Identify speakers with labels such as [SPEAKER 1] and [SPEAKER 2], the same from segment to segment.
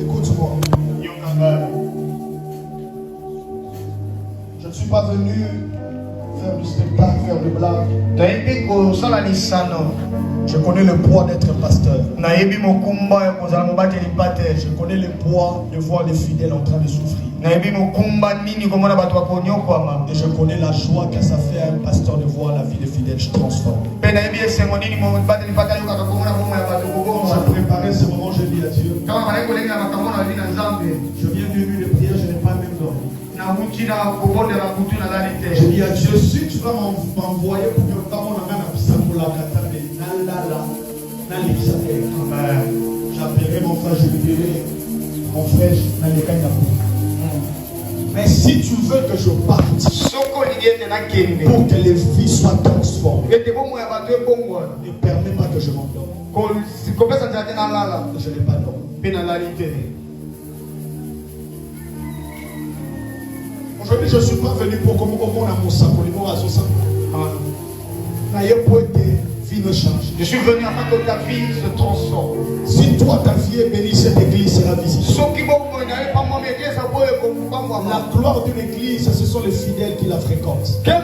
[SPEAKER 1] Écoute-moi. Je ne suis pas venu faire du spectacle, faire du blague. Je connais le poids d'être pasteur. Je connais le poids de voir les fidèles en train de souffrir. Et je connais la joie que ça fait à un pasteur de voir la vie des fidèles se transformer. Quand j'ai préparé ce moment, j'ai dit à Dieu, je viens d'une nuit de prière, je n'ai pas même dormi. J'ai dit à Dieu, si tu vas m'envoyer pour que j'appellerai mon frère, je lui dirai, mon frère, mais si tu veux que je parte pour que les vies soient transformées, ne permets pas que je m'endorme. Je n'ai pas dormi. Aujourd'hui, je ne suis pas venu pour que mon amour vie me change.
[SPEAKER 2] Je suis venu afin que ta vie se transforme.
[SPEAKER 1] Si toi ta vie est bénie, cette église sera visitée. La gloire d'une église, ce sont les fidèles qui la fréquentent. Depuis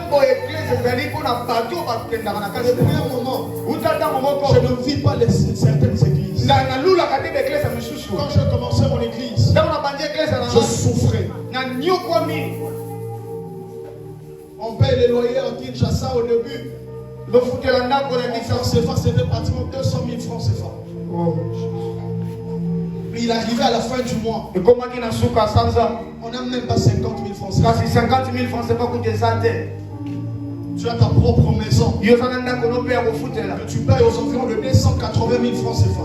[SPEAKER 1] un moment, je ne vis pas certaines églises. Quand je commençais mon église, je souffrais. On paye les loyers en Kinshasa au début. Le franc CFA, c'était pratiquement 200 000 francs CFA. Mais il arrivait à la fin du mois. On n'a même pas 50 000 francs CFA. Tu as ta propre maison. Que tu payes aux environs de 280 000 francs CFA.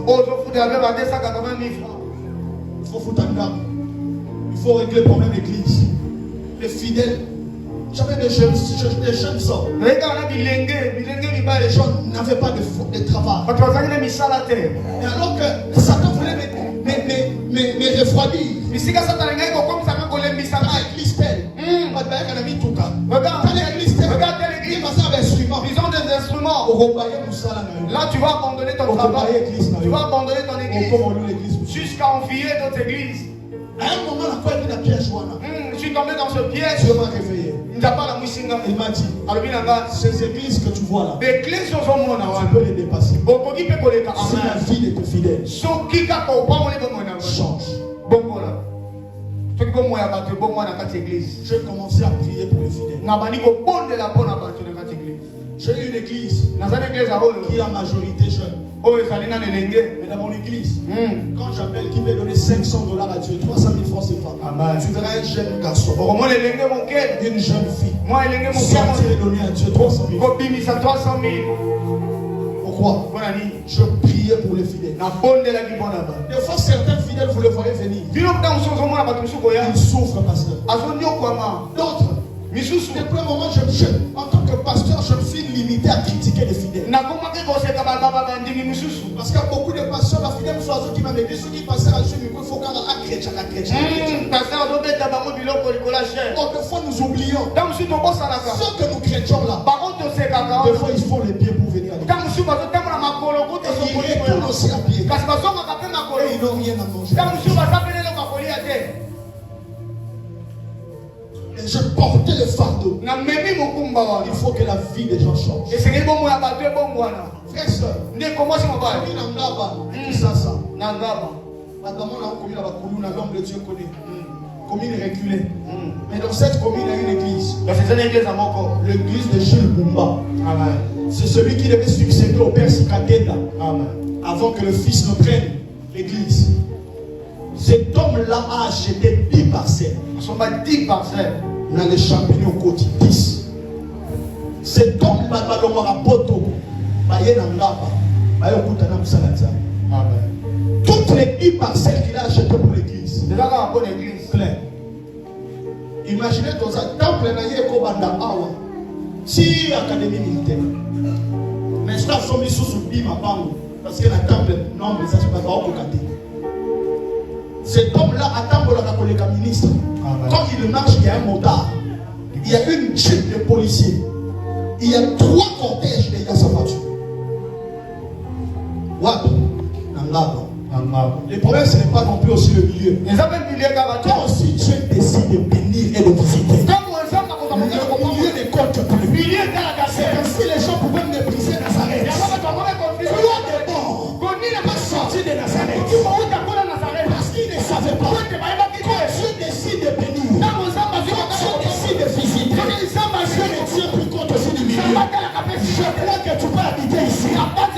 [SPEAKER 1] Il faut foutre un garde. Il faut régler le problème de l'église. Les fidèles. J'avais des jeunes sœurs. Les gens n'avaient pas de travail. Et alors que Satan voulait me refroidir. L'église telle.
[SPEAKER 2] Ils ont des instruments. Là, tu vas abandonner ton travail. Tu vas abandonner ton église. Jusqu'à envier d'autres églises.
[SPEAKER 1] À un moment,
[SPEAKER 2] je suis tombé dans ce piège.
[SPEAKER 1] Dieu m'a réveillé.
[SPEAKER 2] Il
[SPEAKER 1] m'a dit, ces églises que tu vois là, tu peux les dépasser. Si la vie était fidèle, change. J'ai commencé à prier pour les fidèles. J'ai une église qui est la majorité jeune. Mais dans mon église, quand j'appelle qui veut donner $500 à Dieu, 300 000 francs CFA, tu verras un jeune garçon, une jeune fille, sortir et donner à Dieu 300 000. Pourquoi? Je priais pour les fidèles. Des fois, certains fidèles, vous les voyez venir. Ils souffrent, pasteur. D'autres, depuis un moment, en tant que pasteur, je me suis limité à critiquer les fidèles. Parce qu'il y a beaucoup de pasteurs, la fidèle qui m'avait dit, ceux qui passaient à Dieu, il faut qu'on a chrétien. Autrefois, nous oublions. Ceux que nous chrétiens là, des fois, ils font les pieds pour venir à nous. Ils retournent aussi à pied. Et ils n'ont rien à manger. Et je portais le fardeau. Il faut que la vie des gens change. Frère, soeur, l'homme de Dieu connaît. Commune reculée. Mais dans cette commune, il y a une église. L'église de Jules Bumba. C'est celui qui devait succéder au père Sikatenda. Avant que le fils ne prenne l'église. Cet homme-là a acheté 10 parcelles. 10 parcelles. Dans les champignons côté 10. Cet homme-là va dans Marapoto. Toutes les 10 parcelles qu'il a achetées pour l'église. C'est là une bonne église. Claire. Imaginez dans un temple, si académie militaire. Mais je suis mis sous Bima Bango. Parce que la temple, non, mais ça ne se passe pas au côté. Cet homme-là attend pour la ministre. Quand il marche, il y a un motard. Il il y a une jeep de policiers. Il y a 3 cortèges derrière sa voiture. What? Le problème, ce n'est pas non plus aussi le milieu. Quand aussi Dieu décide de bénir et de visiter, le milieu ne compte plus. C'est comme si les gens pouvaient mépriser Nazareth. Toi d'abord, pas sorti de Nazareth. Parce qu'ils ne savaient pas. Quand Dieu décide de bénir, quand Dieu décide de visiter, Dieu ne tient plus compte aussi du milieu. Je crois que tu peux habiter ici. Avoir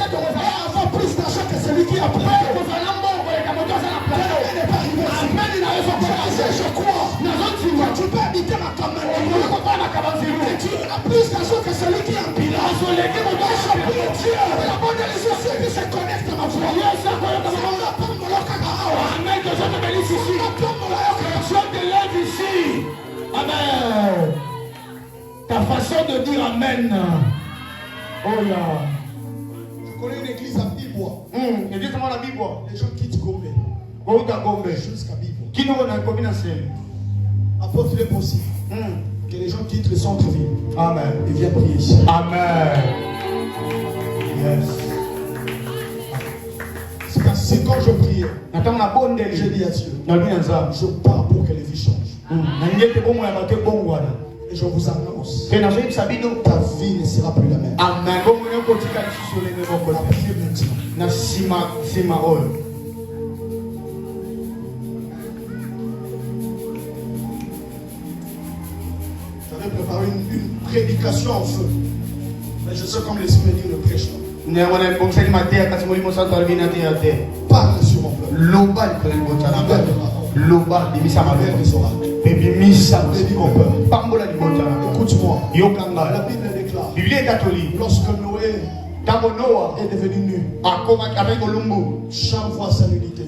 [SPEAKER 1] plus d'argent que celui qui a pris. Je crois. Tu peux habiter ma caméra. Tu as plus d'argent que celui qui a un bilan. Dieu, la bonne de les sociétés se connectent à ma foi. Amen. Que je te bénisse ici. Je te lève ici. Amen. Ta façon de dire Amen. Oh là. Je connais une église à Bibois. Les gens quittent Gombe. Jusqu'à Bibois.
[SPEAKER 2] Qui nous a commis dans ce
[SPEAKER 1] Apôtre, il est possible que les gens quittent le centre-ville.
[SPEAKER 2] Amen.
[SPEAKER 1] Et viennent prier ici.
[SPEAKER 2] Amen. Yes.
[SPEAKER 1] C'est quand je prie, je dis à Dieu, je pars pour que les vies changent. Et je vous annonce, ta vie ne sera plus la même.
[SPEAKER 2] Amen.
[SPEAKER 1] La prière maintenant. J'avais préparé une prédication en feu. Mais je sais comme l'Esprit dit le prêche. Parle sur mon peuple. Écoute-moi. La Bible déclare. Lorsque Noé est devenu nu, Cham voit sa nudité. Et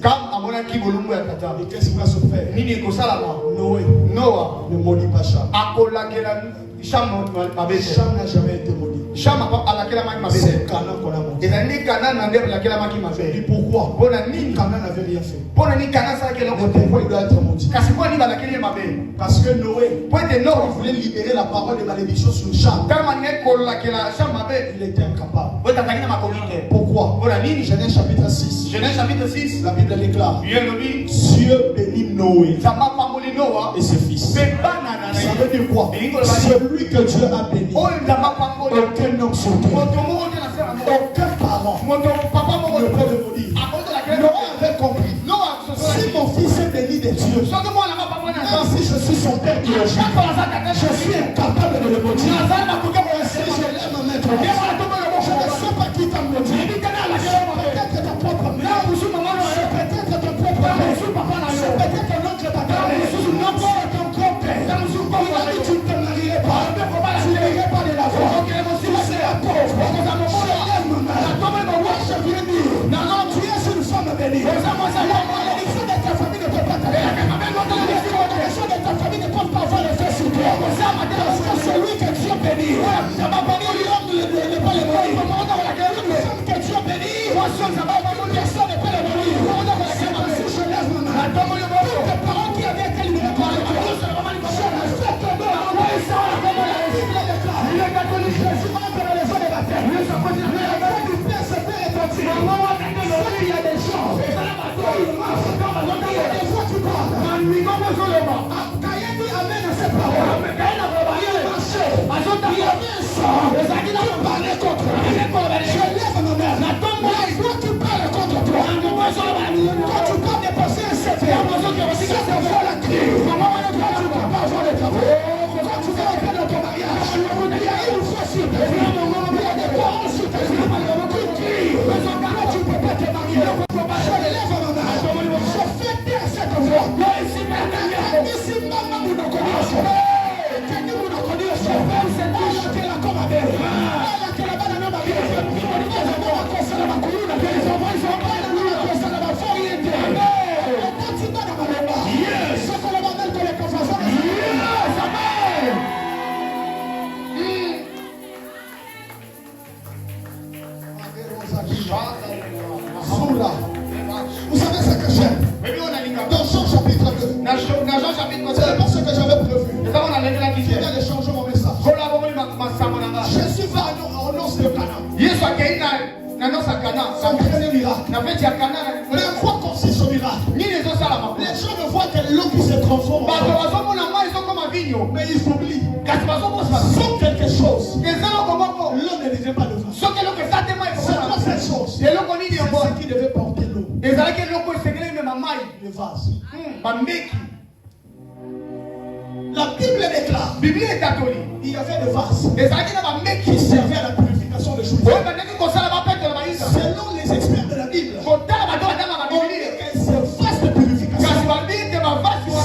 [SPEAKER 1] qu'est-ce qu'il va se faire? Noé ne maudit pas Cham. Cham n'a jamais été maudit. C'est Canaan qu'on a maudit. Et pourquoi? Canaan n'avait rien fait. Mais pourquoi il doit être maudit? Parce que Noé voulait libérer la parole de malédiction sur Cham. Il était incapable. Pourquoi? Genèse chapitre 6. La Bible déclare. Dieu bénit Noé et ses fils. Ça veut dire quoi? Celui que Dieu a béni, aucun homme sur terre, aucun parent ne peut le maudire. Noé avait compris. Si mon fils est béni de Dieu, même si je suis son père biologique, je suis incapable de le maudire. Si je l'aime maintenant, je ne sais pas qui t'a maudit. Peut-être ta propre mère, peut-être ton propre père, peut-être ton oncle, ta mère, n'importe ton grand-père. Il a dit tu ne te marierais pas, tu n'irais pas de la voie. Tu seras pauvre, je lève ma main. Je viens dire, non, tu es une femme bénie. La malédiction de ta famille ne peut pas t'arrêter. La malédiction de ta famille ne peut pas avoir l'effet sur toi. Parce que celui que Dieu bénit, l'homme ne peut pas le maudire. La femme que Dieu bénit, personne ne peut le maudire. Si je lève ma main, tous tes parents qui avaient été libérés par le Dieu, je les fais tomber en roi. La Bible déclare, Jésus entre les eaux de baptême. Le feu du Père se fait retentir. Il y a des gens, il y a des fois tu parles. Caïn dit amen à ses paroles. Il marchait, il y avait un sang. Tu parlais contre lui. Je lève ma main. Toi tu parles contre toi. Quand tu parles de passer un CV, ça te voit la clé. Quand tu ne peux pas avoir le travail, quand tu veux entrer dans ton mariage, il y a une fois sur ta vie, il y a des parents sur ta vie qui crient. Quand tu ne peux pas te marier, je lève ma main. Je fais taire cette voix. Ici, maman, vous ne connaissez pas. Vous ne connaissez pas. C'est elle qui est là comme avec. Elle qui est là-bas dans ma vie. Vous savez ce que j'aime? Dans Jean chapitre 2. C'est pas ce que j'avais prévu. Il y a des changements. Mais en quoi consiste ce miracle? Les gens ne voient que l'eau qui se transforme en vin. Mais ils oublient. Sans quelque chose. L'eau ne devait pas le faire. C'est quoi cette chose? C'est ce qui devait porter l'eau. Le vase. La Bible déclare il y avait des vases qui servaient à la purification des choses. Selon les experts de la Bible, on dit que ces vases de purification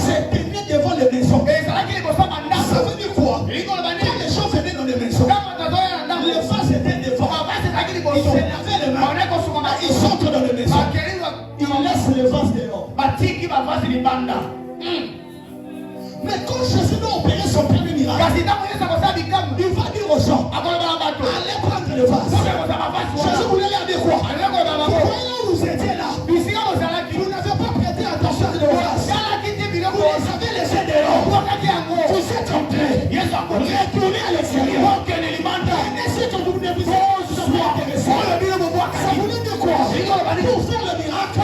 [SPEAKER 1] s'éteignaient devant les maisons. Ça veut dire quoi? Quand les gens venaient dans les maisons, les vases étaient devant. Ils se lavaient les mains. Ils entrent dans les maisons. Ils laissent les vases dehors. Mais quand Jésus doit opérer son premier miracle, il va dire aux gens, allez prendre le vase. Jésus voulait leur dire quoi? Vous vous étiez là. Vous n'avez pas prêté attention à le vase. Vous les avez laissés dehors. Vous êtes entrés. Retournez à l'extérieur. Laissez que vous ne vous intéressé. Ça voulait dire quoi? Pour faire le miracle,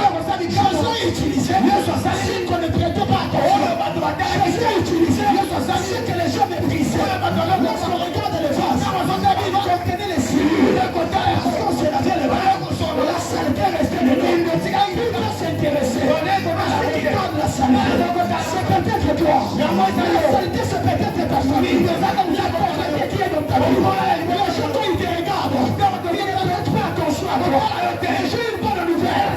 [SPEAKER 1] Jésus a utilisé ce qu'on ne prêtait pas attention. Jésus a utilisé ce que les gens méprisaient. Lorsqu'on regarde les vases, il contenait les cellules. Parce qu'on se lavait les mains, la saleté restait dedans. Il va s'intéresser à ce qui donne la saleté. C'est peut-être toi. La saleté, c'est peut-être ta famille. La pauvreté qui est dans ta vie. Les gens, quand ils te regardent, ils ne prêtent pas attention à toi. J'ai une bonne nouvelle.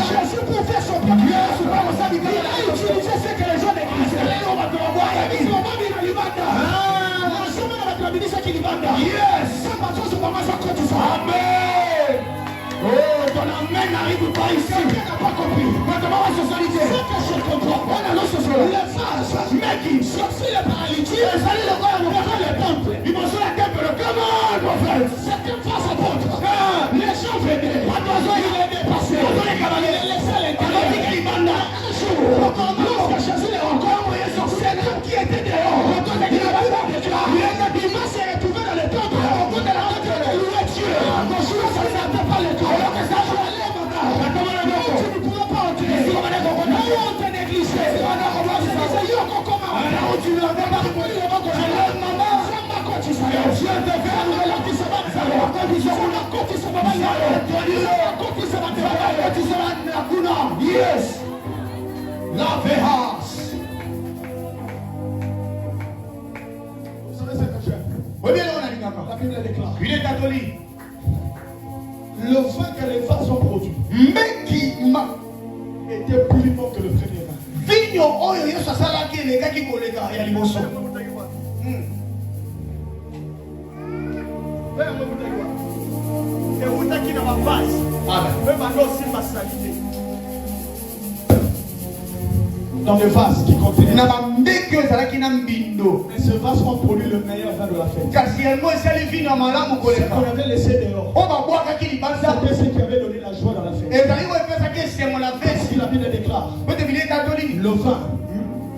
[SPEAKER 1] Jésus pour faire son premier, il a utilisé ce que les gens négligeaient. Yes. Amen. Oh, ton amen n'arrive pas ici. Quelqu'un n'a pas compris. Maintenant, on va se solidifier. C'est que je comprends. On a l'eau ce soir. Les vases, mec, ils sortent les paralytiques. Ils allaient le voir, ils vont les temples. Ils vont sur la temple. Comment, mon frère? Certaines fois, ça porte. Les gens venaient. Pas d'oiseau, il est dépassé. Pas les cavaliers. Les laissaient à l'intérieur. Ils mandent. Lorsque Jésus les rencontre, c'est l'homme qui était dehors. Il était dit, va se retrouver dans le temple. Au bout de la tête, il louait Dieu. Quand je ne savais pas le temps. Alors que ça, je allais maintenant. Tu ne pouvais pas entrer. Non, on te négligeait. Tu ne l'avais pas répondu. Maman, Dieu te fait la yes. La véhance. Vous savez ce que j'ai? Oui, bien, la Bible déclare. Il est catholique. Le vin que les vases ont produit, mais qui m'a été plus bon que le premier vin. Vigno, oh, il y a ça là qui est les gars qui collent les gars, il y a les morceaux. Dans le vase qui contenait. Mais ce vase ont produit le meilleur vin de la fête. Ce qu'on avait laissé dehors. C'était ce qui avait donné la joie dans la fête. Qu'est-ce qu'il a bien déclaré? Le vin.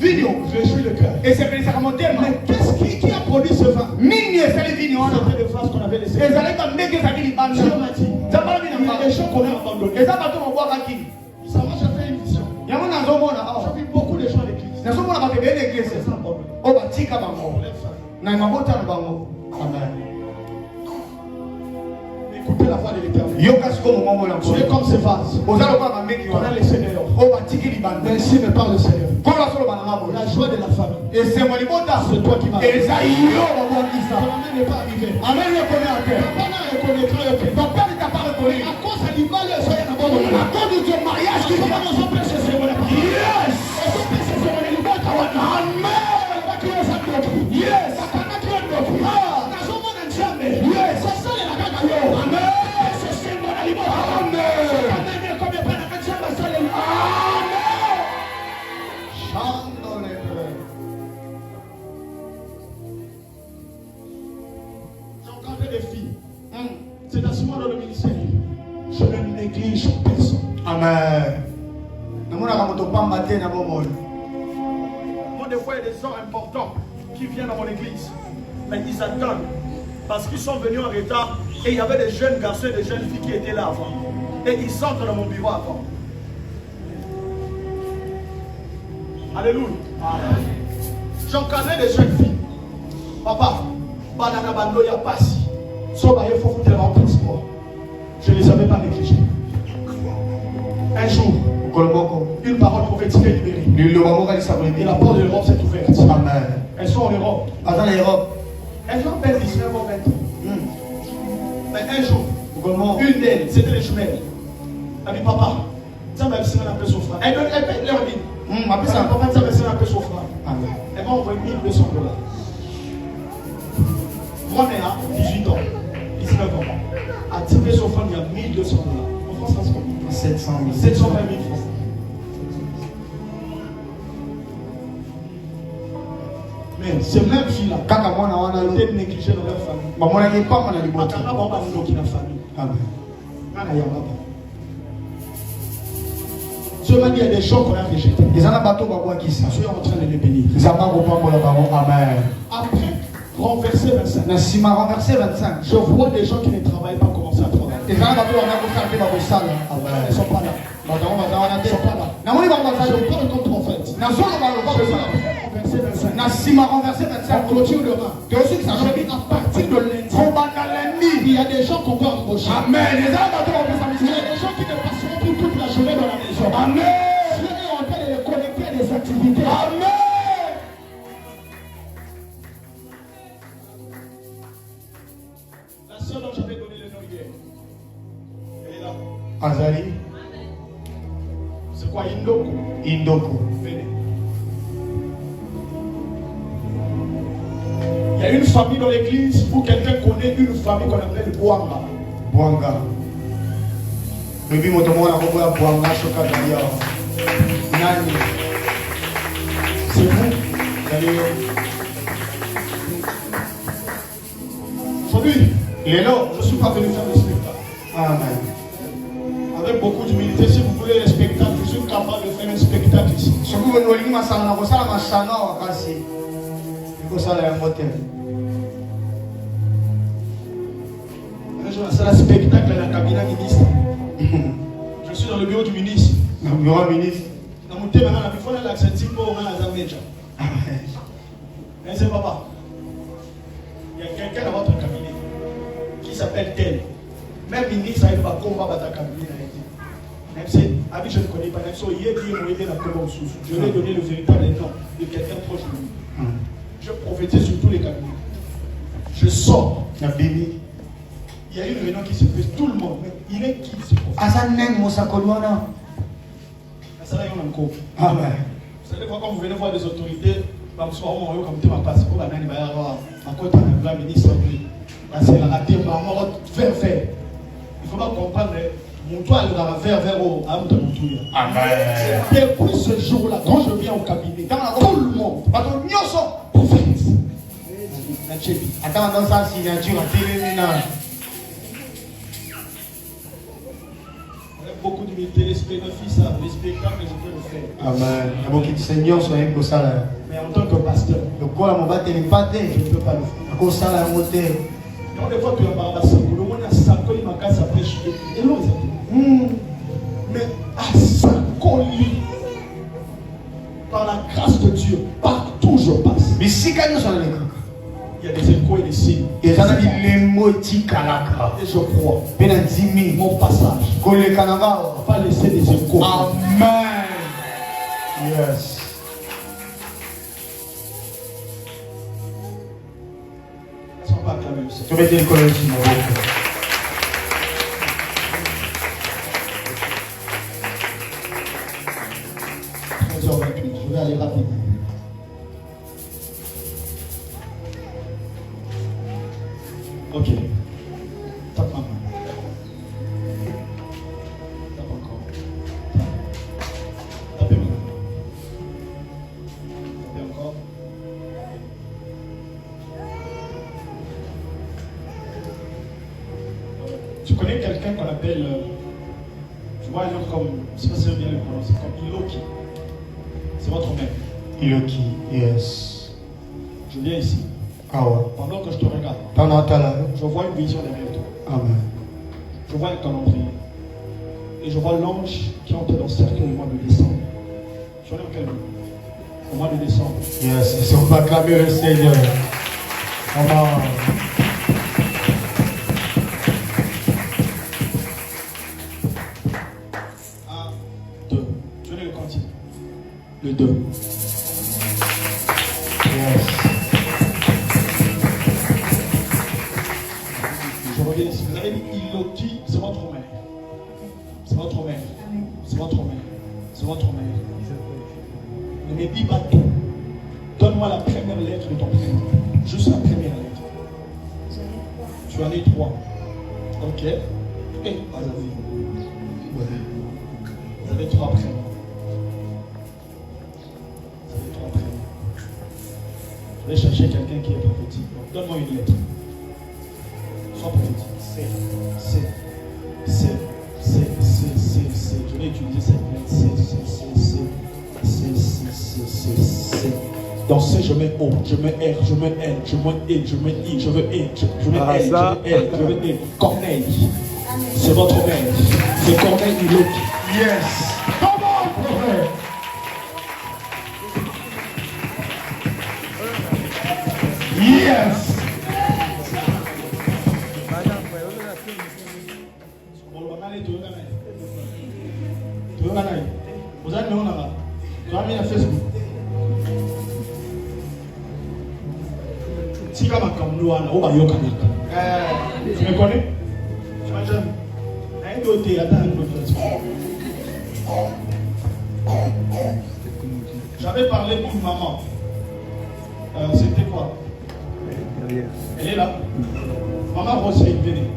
[SPEAKER 1] Réjouit le cœur. Et c'est mais qu'est-ce qui a produit ce vin? C'était le vase qu'on avait laissé. Dieu m'a dit, il y a des gens qu'on a abandonnés. Ça m'a fait une vision. J'ai vu beaucoup de gens à l'église. Écoutez la voix de l'Éternel. Tu es comme ce vase. On a laissé dehors. Mais ici me parle le Seigneur. La joie de la famille. C'est toi qui m'as dit. Ton amen n'est pas arrivé. Papa n'a reconnaîtra. Ton père ne t'a pas reconnu. À cause de l'image, à cause de ton mariage qui va nous empêcher de se voir. Yes. Amen. Yes. Yes. Amen. Des filles. C'est dans ce monde dans le ministère. Je ne néglige personne.
[SPEAKER 2] Amen.
[SPEAKER 1] Moi, des fois, il y a des gens importants qui viennent dans mon église. Mais ils attendent. Parce qu'ils sont venus en retard. Et il y avait des jeunes garçons et des jeunes filles qui étaient là avant. Et ils entrent dans mon bureau avant. Alléluia. J'encadrais des jeunes filles. Papa, banana bando ya passi. Soba il faut foutre les transport. Je ne les avais pas négligés. Un jour, une parole prophétique est libérée. Et la porte de l'Europe s'est ouverte.
[SPEAKER 2] Amen.
[SPEAKER 1] Elles sont en Europe.
[SPEAKER 2] Attends, l'Europe.
[SPEAKER 1] Elles ont peine 19 ans, 20 ans. Mais un jour, une d'elles, c'était les jumelles. Elle dit, papa, ça m'a laissé un peu souffrant. Elle paye leur vie. Papa, ça m'a laissé un peu souffrant. Elle m'a envoyé $1 200. Moi, on est à 18 ans, 19 ans. À tirer son frère, il y a $1 200. En France, ça se compte. 720 000 francs. Mais ces mêmes filles-là, quand on a été négligées dans leur famille, on n'a pas de famille. Ce matin, il y a des gens qu'on a rejetés. Je suis en train de les bénir. Après renverser 25, je vois des gens qui ne travaillent pas commencer à travailler. Ils ne sont pas là. Je parle comme prophète. Renverser 25. On clôture demain. Je dis à partir de lundi, il y a des gens qu'on peut embaucher. Amen. Il y a des gens qui ne passeront plus toute la journée dans la maison. Amen. Dieu est en train de les connecter à des activités. Amen. La soeur dont j'avais donné le nom hier, elle est là.
[SPEAKER 2] Azali.
[SPEAKER 1] C'est quoi Indoko?
[SPEAKER 2] Indoko.
[SPEAKER 1] Venez. Il y a une famille dans l'église où quelqu'un connaît une famille qu'on appelle Bouanga.
[SPEAKER 2] Bouanga. Bibi motomona kwa Bouanga shoka dalia. Nani?
[SPEAKER 1] C'est vous. Aujourd'hui, je ne suis pas venu faire le spectacle.
[SPEAKER 2] Amen.
[SPEAKER 1] Avec beaucoup d'humilité, si vous voulez le spectacle, je suis capable de faire un spectacle ici.
[SPEAKER 2] Si vous voulez nous masala na kosala masana wakasi. Kosala ya motel.
[SPEAKER 1] Je suis un spectacle dans le cabinet ministre. Je suis dans le bureau du ministre.
[SPEAKER 2] Dans le bureau du ministre.
[SPEAKER 1] Dans mon thème, il faut l'accepter pour la Zaméja. Mais c'est papa. Il y a quelqu'un dans votre cabinet qui s'appelle Tel. Même ministre, il va combattre ta cabinet. Même si, je ne connais pas, même si il est bien moyen dans le sous. Je vais donner le véritable nom de quelqu'un proche de lui. Je prophétise sur tous les cabinets. Je sors.
[SPEAKER 2] La Bible.
[SPEAKER 1] Il y a une réunion qui se fait, tout le monde. Mais il est qui ce prophète?
[SPEAKER 2] Azanen Mosakolwana.
[SPEAKER 1] Ça là, il y a encore.
[SPEAKER 2] Ah ouais.
[SPEAKER 1] Vous savez, quand vous venez voir des autorités, comme soir, on va comme tu m'as passé pour la nani, à côté de la ministre, parce qu'elle a raté, on va faire. Il ne faut pas comprendre. Mon toit, il va faire au Amen. Depuis ce jour-là, quand je viens au cabinet, dans tout le monde, prophète.
[SPEAKER 2] Attends, dans sa signature,
[SPEAKER 1] avec beaucoup d'humilité, les spectacles, je peux le faire.
[SPEAKER 2] Amen. Seigneur, soyez comme ça.
[SPEAKER 1] Mais en tant que pasteur,
[SPEAKER 2] le quoi, mon bâtiment, je ne peux pas le faire. Comme ça, la montée.
[SPEAKER 1] Non, des fois, tu as pas ça. Le monde a ça, quand il m'a cassé, ça pêche. Et l'autre, mais à Sakoli, par la grâce de Dieu, partout je passe.
[SPEAKER 2] Mais si quelqu'un s'en est
[SPEAKER 1] il y a des échos et des signes.
[SPEAKER 2] Et je crois.
[SPEAKER 1] Mon passage va laisser des échos.
[SPEAKER 2] Amen. Yes.
[SPEAKER 1] Est-ce qu'on va acclamer le Seigneur?
[SPEAKER 2] Je vais dire que
[SPEAKER 1] je vais aller rapidement. Ok. Tape ma main. Tape encore. Tapez ma main. Tapez encore. Tu connais quelqu'un qu'on appelle, tu vois un homme comme, je ne sais pas si c'est bien le prononcer, comme Iloki. C'est votre mère.
[SPEAKER 2] Iloki, yes.
[SPEAKER 1] Je viens ici.
[SPEAKER 2] Ah ouais.
[SPEAKER 1] Pendant que je te regarde,
[SPEAKER 2] je
[SPEAKER 1] vois une vision derrière toi.
[SPEAKER 2] Amen.
[SPEAKER 1] Je vois un calendrier. Et je vois l'ange qui entre dans le cercueil au mois de décembre. Tu vois dans quel mois? Au mois de décembre.
[SPEAKER 2] Yes, si on va acclamer le Seigneur. Amen.
[SPEAKER 1] 1, 2. Tu connais le quantique? Le 2.
[SPEAKER 2] Yes.
[SPEAKER 1] Je reviens ici. Vous avez dit Iloti, c'est votre mère. C'est votre mère. C'est votre mère. C'est votre mère. Ne me dis pas tout. Donne-moi la première lettre de ton prénom. Juste la première lettre. Tu en es 3. Ok. Et vous avez 3 prénoms. Vous avez 3 prénoms. Je vais chercher quelqu'un qui est prophétique. Donne-moi une lettre. Sois prophétique. C. Je vais utiliser cette lettre. C. Dans C, je mets O, je mets R, je mets L, je mets E, je mets I, je veux E, je veux L, je veux E. Corneille. C'est votre mère. C'est Corneille Iloti.
[SPEAKER 2] Yes. Come on, prophète. Yes.
[SPEAKER 1] Vous avez mis là. Vous avez mis à Facebook. Si comme un Kamlouana, on va y aller. Tu me connais? Tu m'as jamais. Un doté, attends un doté. J'avais parlé pour une maman. C'était quoi? Elle est là. Maman Rosie, venez.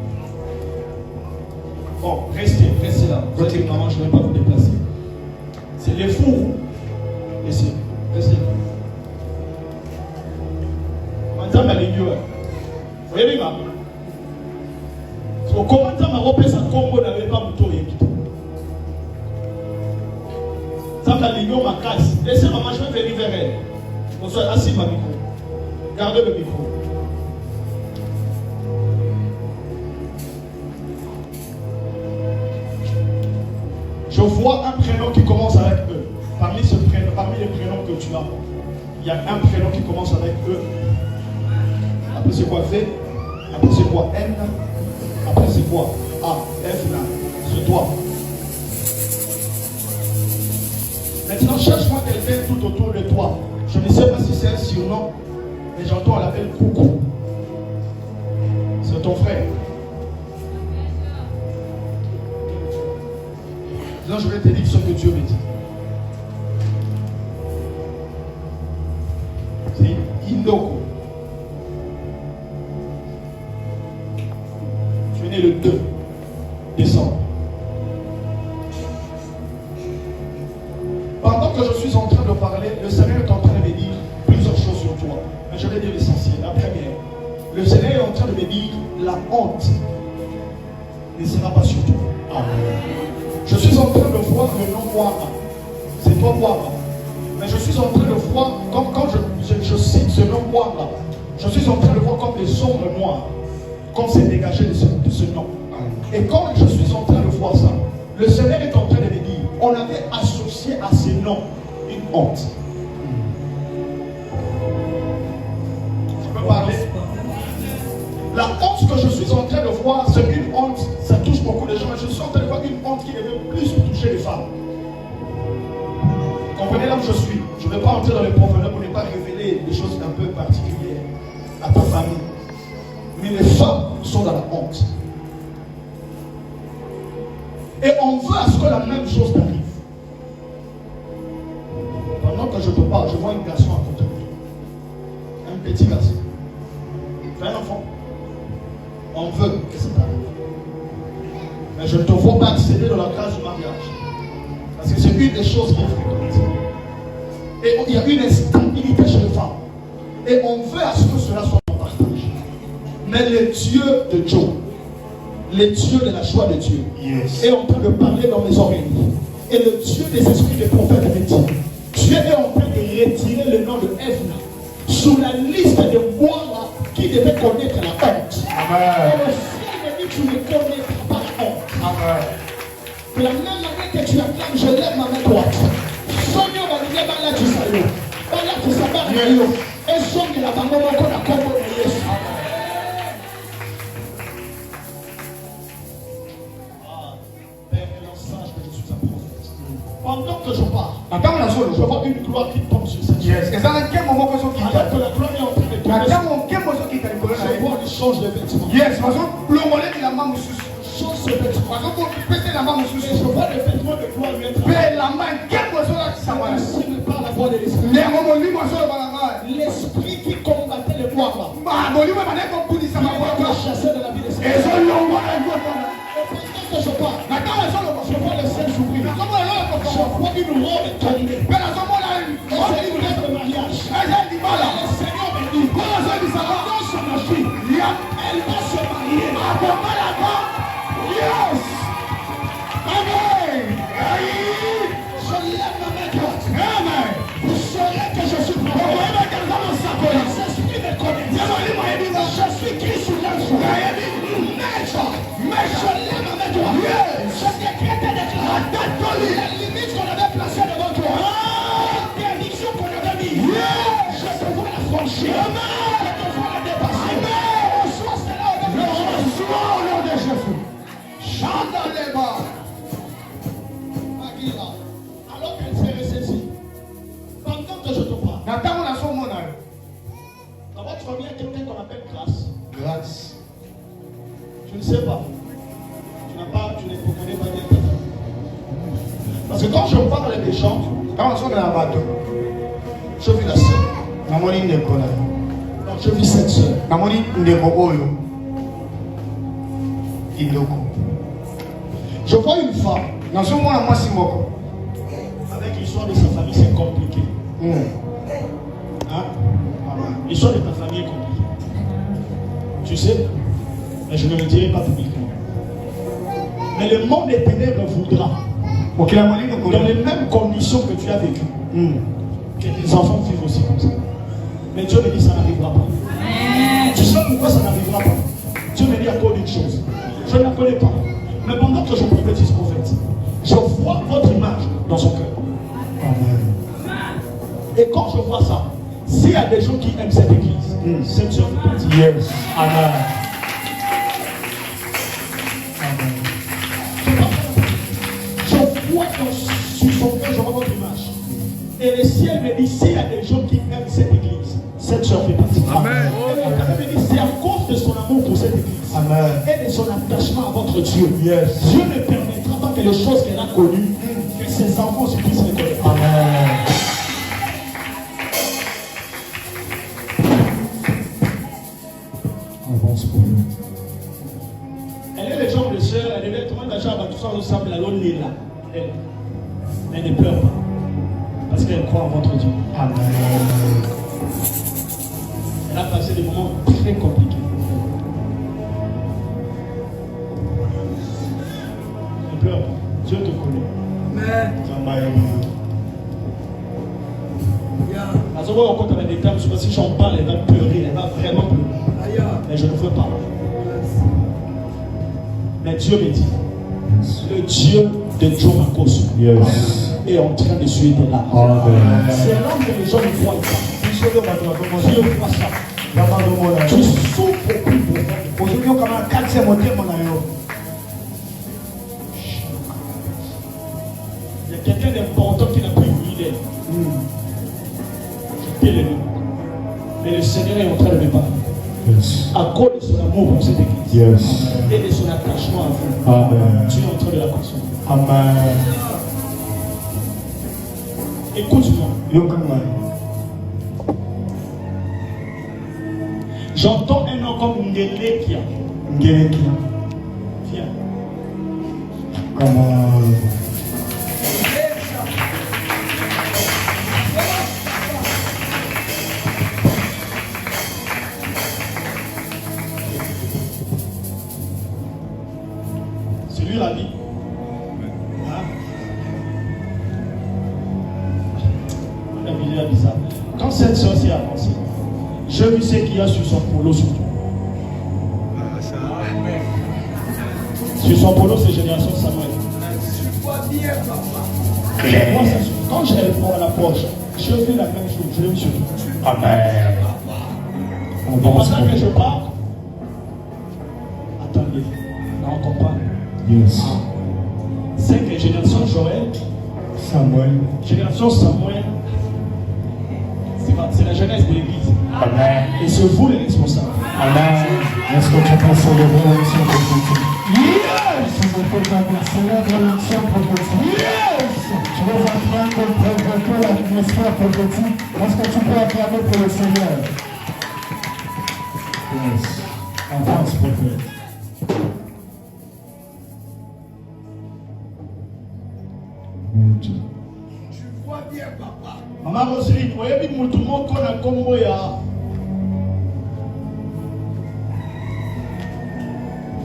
[SPEAKER 1] Bon, restez là. Vous êtes une maman, je ne vais pas vous déplacer. C'est les fous. Restez là. Madame, elle est mieux. Vous voyez, maman? Comment tu m'as repris sa combo n'avait pas moto et tout. Ça m'a ligné ma casse. Laissez maman, je vais venir vers elle. Bonsoir, assis ma micro. Gardez le micro. Je vois un prénom qui commence avec E. Parmi les prénoms que tu as, il y a un prénom qui commence avec E. Après c'est quoi V? Après c'est quoi N? Après c'est quoi A? F là. C'est toi. Maintenant cherche-moi quelqu'un tout autour de toi. Je ne sais pas si c'est un surnom, mais j'entends on l'appelle Coucou. C'est ton frère. Là, je vais te dire ce que Dieu me dit. C'est Indoko. Tu es né le 2 décembre. Pendant que je suis en train de parler, le Seigneur est en train de me dire plusieurs choses sur toi. Mais je vais dire l'essentiel. La première, le Seigneur est en train de me dire la honte ne sera pas sur toi. Amen. Je suis en train de voir le nom Wara. C'est toi Wara. Mais je suis en train de voir, quand je cite ce nom Wara, je suis en train de voir comme les ombres noires, comme c'est dégagé de ce nom. Et quand je suis en train de voir ça, le Seigneur est en train de me dire, on avait associé à ces noms une honte. Tu peux parler? La honte que je suis en train de voir, c'est une honte, ça touche beaucoup de gens, mais je suis en train de voir une honte qui devait plus toucher les femmes. Comprenez là où je suis. Je ne vais pas entrer dans les profondeurs pour ne pas révéler des choses un peu particulières à ta famille. Mais les femmes sont dans la honte. Et on veut à ce que la même chose t'arrive. Pendant que je te parle, je vois un garçon à côté de toi. Un petit garçon. Tu as un enfant. On veut que ça t'arrive. Mais je ne te vois pas accéder dans la grâce du mariage. Parce que c'est une des choses qui est fréquente. Et il y a une instabilité chez les femmes. Et on veut à ce que cela soit en partage. Mais le Dieu de Dieu, le Dieu de la joie de Dieu, est en train de parler dans mes oreilles. Et le Dieu des esprits des prophètes me dit, Dieu est en train de retirer le nom de Evna sur la liste de moi qui devait connaître la honte. Amen. Et le ciel me dit, tu ne connaîtras pas la honte. Amen. De la même manière que tu acclames, je lève ma main droite. Seigneur, on lève la tu salut. Voilà que ça va rien. Et sonne la maman qu'on a combo de Jésus. Père, l'ensage que je suis un prophète. Pendant que je parle, je vois une gloire qui tombe sur cette chaise. Alors que la gloire est en train de tomber, je vois les change de vêtements. Change de vêtements. Et je vois les vêtements de gloire lui être par la voix de l'esprit. L'esprit qui combattait les gloires là. Chassé de la vie de ces gens. Je parle. Je vois le ciel s'ouvrir. Je vois une robe tombée. C'est une lettre de mariage. Le Seigneur me dit, dans sa machine, elle va se marier. Yes! Amen! Je lève ma main droite. Amen! Vous saurez que je suis prophète. Les esprits me connaissent. Je suis Christ sur l'argent. Mais je lève ma main droite. Je décrète et déclare les limites qu'on avait placées devant toi. L'interdiction qu'on avait mise. Je te vois la franchir. Je te vois la dépasser. Reçois cela au nom de Jésus. Chandalema. Alors qu'elle s'est ressaisie, pendant que je te parle, d'abord tu vas bien quelqu'un qu'on appelle grâce. Tu ne sais pas. Tu ne connais pas bien. Parce que quand je parle des gens, je vis la sœur. Non, je vis cette sœur. Je vois une femme. Avec l'histoire de sa famille, c'est compliqué. Hein? L'histoire de ta famille est compliquée. Tu sais? Mais je ne le dirai pas publiquement. Mais le monde des ténèbres voudra, dans les mêmes conditions que tu as vécues, que tes enfants vivent aussi comme ça. Mais Dieu me dit ça n'arrivera pas. Tu sais pourquoi ça n'arrivera pas? Dieu me dit à cause d'une chose. Je ne la connais pas. Mais pendant que je prophétise prophète, je vois votre image dans son cœur. Et quand je vois ça, s'il y a des gens qui aiment cette église, cette sœur fait partie.
[SPEAKER 2] Yes. Amen.
[SPEAKER 1] Je vois sur son cœur, je vois votre image. Et le ciel me dit, s'il y a des gens qui aiment cette église, cette sœur fait partie.
[SPEAKER 2] Amen.
[SPEAKER 1] Et me dit, c'est à cause de son amour pour cette église.
[SPEAKER 2] Amen.
[SPEAKER 1] Et de son attachement à votre Dieu.
[SPEAKER 2] Yes.
[SPEAKER 1] Dieu ne permettra pas que les choses qu'elle a connues, que ses enfants aussi puissent les connaître.
[SPEAKER 2] Amen.
[SPEAKER 1] Avance pour nous. Elle est le genre de sœur, elle devait tout le monde d'achat à tout ça ensemble, la longue là. Elle ne pleure pas. Parce qu'elle croit en votre Dieu.
[SPEAKER 2] Amen.
[SPEAKER 1] Elle a passé des moments très compliqués. Ne pleure pas. Dieu te connaît.
[SPEAKER 2] Amen.
[SPEAKER 1] Parce que moi, on compte avec des termes, si j'en parle, elle va pleurer, elle va vraiment pleurer. Mais je ne veux pas. Mais Dieu me dit, le Dieu de John Makoso est en train de suivre tes larmes. C'est là que les gens ne voient pas. Dieu voit ça. Tu souffres plus pour il y a quelqu'un d'important qui n'a plus une idée. Je le nom. Mais le Seigneur est en train de me parler. À cause de son amour pour cette église et de son attachement à vous, Dieu est en train de la consommer.
[SPEAKER 2] Amen.
[SPEAKER 1] Écoute-moi. J'entends un nom comme Ngelekia. Viens. C'est lui la vie. La vie est bizarre. Quand cette soeur s'est avancée, je vis ce qu'il y a sur son polo surtout. Sur son polo, c'est Génération Samuel. Moi, quand j'ai répondu à l'approche, je fais la même chose. Je me suis dit.
[SPEAKER 2] Amen.
[SPEAKER 1] Pendant que je parle, attendez, on comprend.
[SPEAKER 2] Yes.
[SPEAKER 1] 5 générations Joël,
[SPEAKER 2] Samuel.
[SPEAKER 1] Génération Samuel, c'est la jeunesse de l'église.
[SPEAKER 2] Amen.
[SPEAKER 1] Et c'est vous les responsables.
[SPEAKER 2] Amen. Est-ce que tu peux célébrer l'onction prophétique?
[SPEAKER 1] Yes!
[SPEAKER 2] Célèbre l'onction prophétique.
[SPEAKER 1] Yes!
[SPEAKER 2] Tu es en train de préparer l'atmosphère prophétique. Est-ce que tu peux acclamer pour le Seigneur? Yes. Avance, prophète.
[SPEAKER 1] Tu vois bien, papa. Maman Roseline, vous voyez bien tout le monde qu'on a comme moi.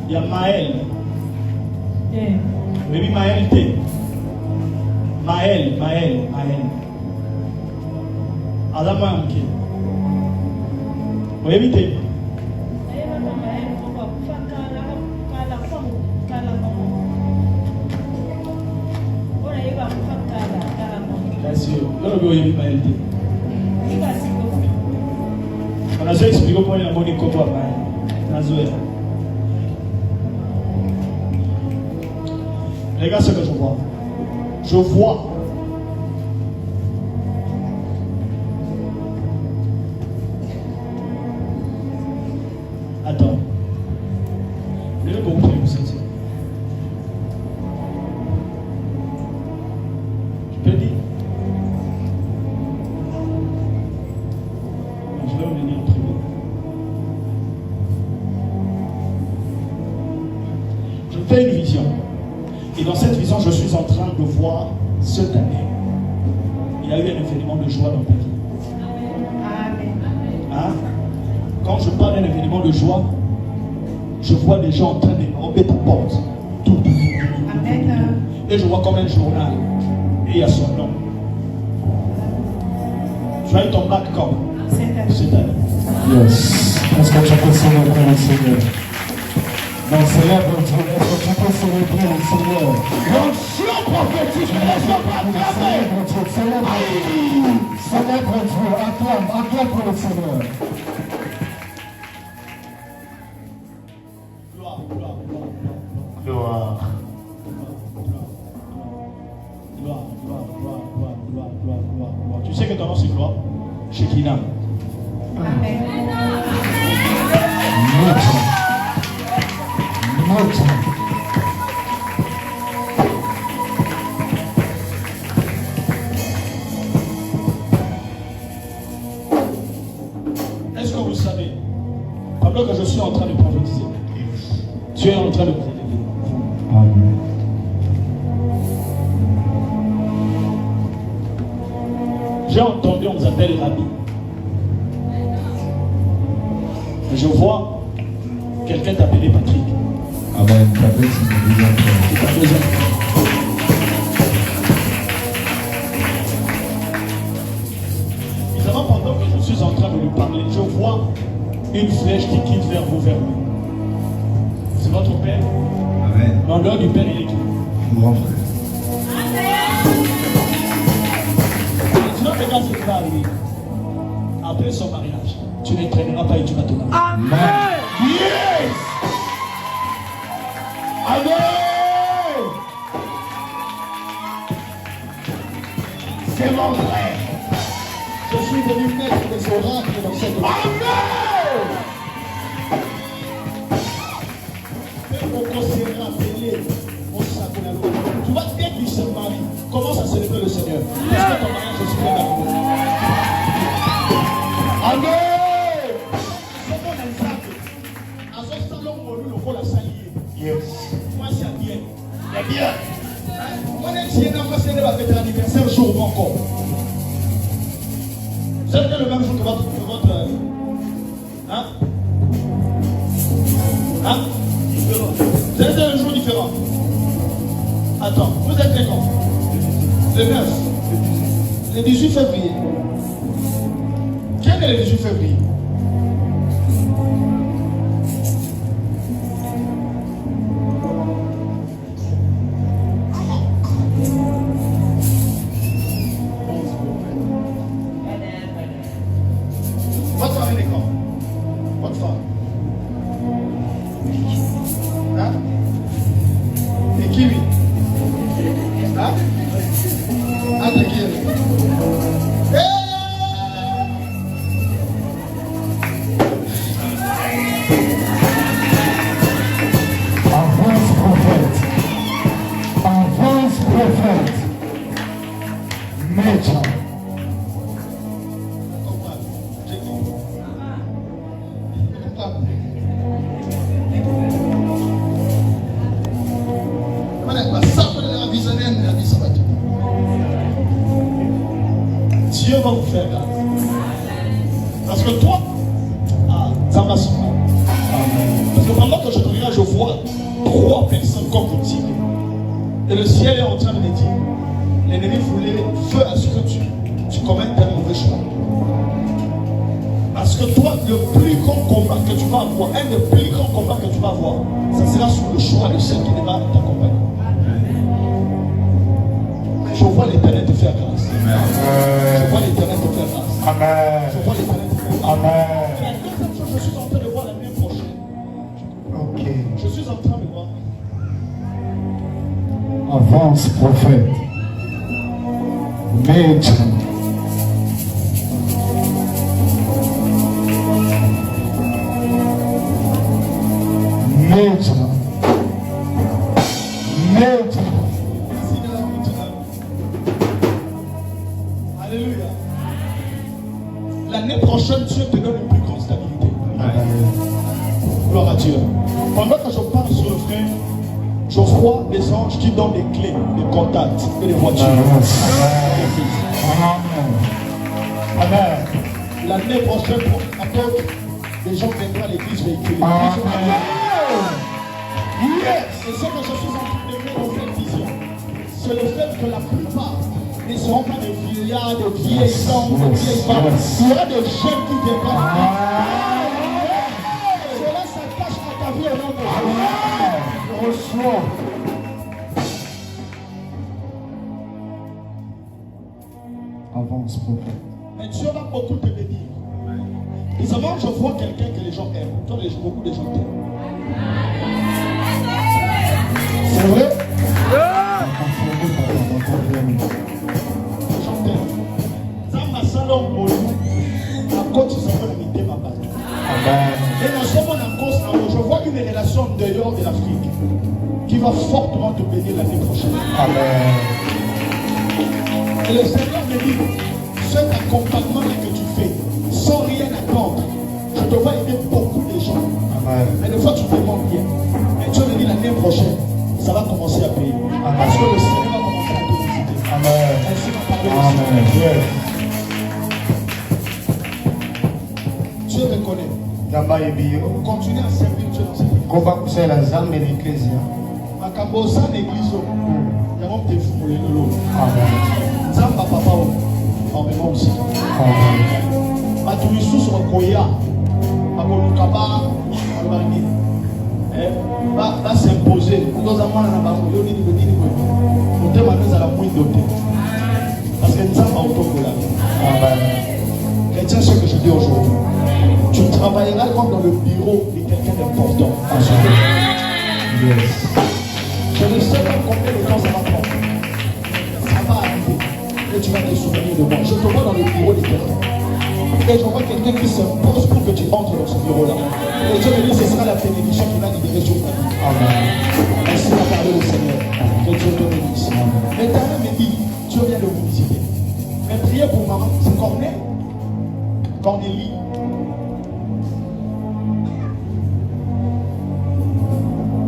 [SPEAKER 1] Il y a Maël. Oui, Maël T. Maël. Adama Amke. Vous voyez bien T. Bien sûr. Vous voyez bien Maël T. On a déjà expliqué comment il y a un bon écho pour Maël. Regarde ce que je vois. Je vois. Attends. Je vais beaucoup plus sentir. Je peux dire. Je vais revenir en privé. Je fais une vision. Et dans cette vision, je suis en train de voir cette année. Il y a eu un événement de joie dans ta vie. Hein? Quand je parle d'un événement de joie, je vois des gens en train de romper ta porte. Tout. Et je vois comme un journal. Et il y a son nom. Tu as eu ton bac comme cette année.
[SPEAKER 2] Yes. Est-ce que tu peux célébrer le Seigneur? Donc célèbre Dieu. Est-ce que tu peux célébrer le Seigneur?
[SPEAKER 1] L'onction prophétique, ne laisse pas acclamer.
[SPEAKER 2] Célèbre Dieu. Célèbre Dieu. Acclame pour le Seigneur.
[SPEAKER 1] Gloire. Tu sais que ton nom c'est gloire? Shekinah. Est-ce que vous savez, pendant que je suis en train de prophétiser, tu es en train de prophétiser.
[SPEAKER 2] Amen.
[SPEAKER 1] J'ai entendu, on nous appelle Rabbi. Et je vois quelqu'un t'appeler Patrick.
[SPEAKER 2] Amen. Patrick, c'est une deuxième fois.
[SPEAKER 1] C'est ta deuxième. Évidemment, pendant que je suis en train de lui parler, je vois une flèche qui quitte vers vous, vers lui. C'est votre père.
[SPEAKER 2] Amen.
[SPEAKER 1] En dehors du père, il est qui?
[SPEAKER 2] Mon grand frère.
[SPEAKER 1] Tu vas regarder ce qui va arriver. Après son mariage, tu ne traîneras pas et tu vas te marier.
[SPEAKER 2] Amen.
[SPEAKER 1] Yes! Amen! C'est mon frère. Je suis venu mettre des oracles dans cette vie. Amen! Tu vois, dès qu'il se marie, commence à célébrer le Seigneur. Parce que ton mariage est super d'arriver. Amen! C'est mon exemple. À ce salon, on lui le rôle à s'allier. Yes. Moi, c'est bien. C'est bien. Moi, je suis va fêter l'anniversaire jour ou encore. Vous êtes le même jour que votre hein? Hein? Vous êtes un jour différent. Attends, vous êtes né quand? Le 9. Le 18 février. Quel est le 18 février? va vous faire grâce. Parce que toi, ça va se faire. Parce que pendant que je te regarde, je vois 3 personnes comme vous tirer. Et le ciel est en train de me dire, l'ennemi voulait faire à ce que tu commettes un mauvais choix. Parce que toi, le plus grand combat que tu vas avoir, un des plus grands combats que tu vas avoir, ça sera sur le choix de celle qui va t'accompagner. Mais je vois l'Éternel te faire grâce. Je vois l'Éternel te faire grâce.
[SPEAKER 2] Amen.
[SPEAKER 1] Je vois l'Éternel te faire grâce.
[SPEAKER 2] Amen.
[SPEAKER 1] Et la deuxième chose, je suis en train de voir l'année prochaine.
[SPEAKER 2] Ok.
[SPEAKER 1] Je suis en train de voir.
[SPEAKER 2] Avance, prophète. Maître. Maître. Maître.
[SPEAKER 1] Alléluia. L'année prochaine, Dieu te donne une plus grande stabilité. Gloire à Dieu. Pendant que je parle sur le frère, je vois des anges qui donnent des clés, des contacts et des voitures. Amen. L'année prochaine, les gens viendront à l'église véhiculée. Yes. C'est ce que je suis en train de mettre dans cette vision. C'est le fait que la plupart ne seront pas des vieillards, des vieilles hommes, des vieilles femmes. Il y aura des jeunes qui viendront. Cela s'attache à ta vie au nom de Jésus.
[SPEAKER 2] Reçois. Avance, prophète.
[SPEAKER 1] Mais Dieu va beaucoup te bénir. Et seulement je vois quelqu'un que les gens aiment. Toi, beaucoup de gens t'aiment. C'est vrai? Les gens t'aiment. Ça m'a salon pour lui. La côte, ça va limiter ma batte. Et dans ce moment, je vois une relation dehors de l'Afrique qui va fortement te bénir l'année prochaine.
[SPEAKER 2] Amen.
[SPEAKER 1] Et le Seigneur me dit, cet accompagnement que tu fais, sans rien attendre, je te vois aider beaucoup de gens.
[SPEAKER 2] Amen.
[SPEAKER 1] Mais des fois tu demandes bien. Mais Dieu me dit l'année prochaine, ça va commencer à payer.
[SPEAKER 2] Amen.
[SPEAKER 1] Parce que le Seigneur va commencer à te visiter.
[SPEAKER 2] Amen.
[SPEAKER 1] Ainsi va parler le
[SPEAKER 2] Amen.
[SPEAKER 1] Seigneur. Dieu te connaît. Continue à servir Dieu dans cette église. Makambo ça l'église. Il y a mon petit fou le lolo. Zamba papa en même aussi. Matuisu sur Koya. Makolukaba. Va s'imposer. Nous avons un amour. Nous devons nous à la moindre doté. Parce que nous avons un autocollant. Retiens ce que je dis aujourd'hui. Tu travailleras comme dans le bureau de quelqu'un d'important.
[SPEAKER 2] Yes.
[SPEAKER 1] Je ne sais pas combien de temps ça va prendre. Ça va arriver. Et tu vas te souvenir de moi. Je te vois dans le bureau de quelqu'un. Et je vois quelqu'un qui s'impose pour que tu entres dans ce bureau-là. Et Dieu me dit, ce sera la bénédiction qui va libérer sur ta vie. Ainsi va parler le Seigneur. Que Dieu te bénisse. L'Éternel me dit, Dieu vient de vous visiter. Mais priez pour maman. C'est Cornélie.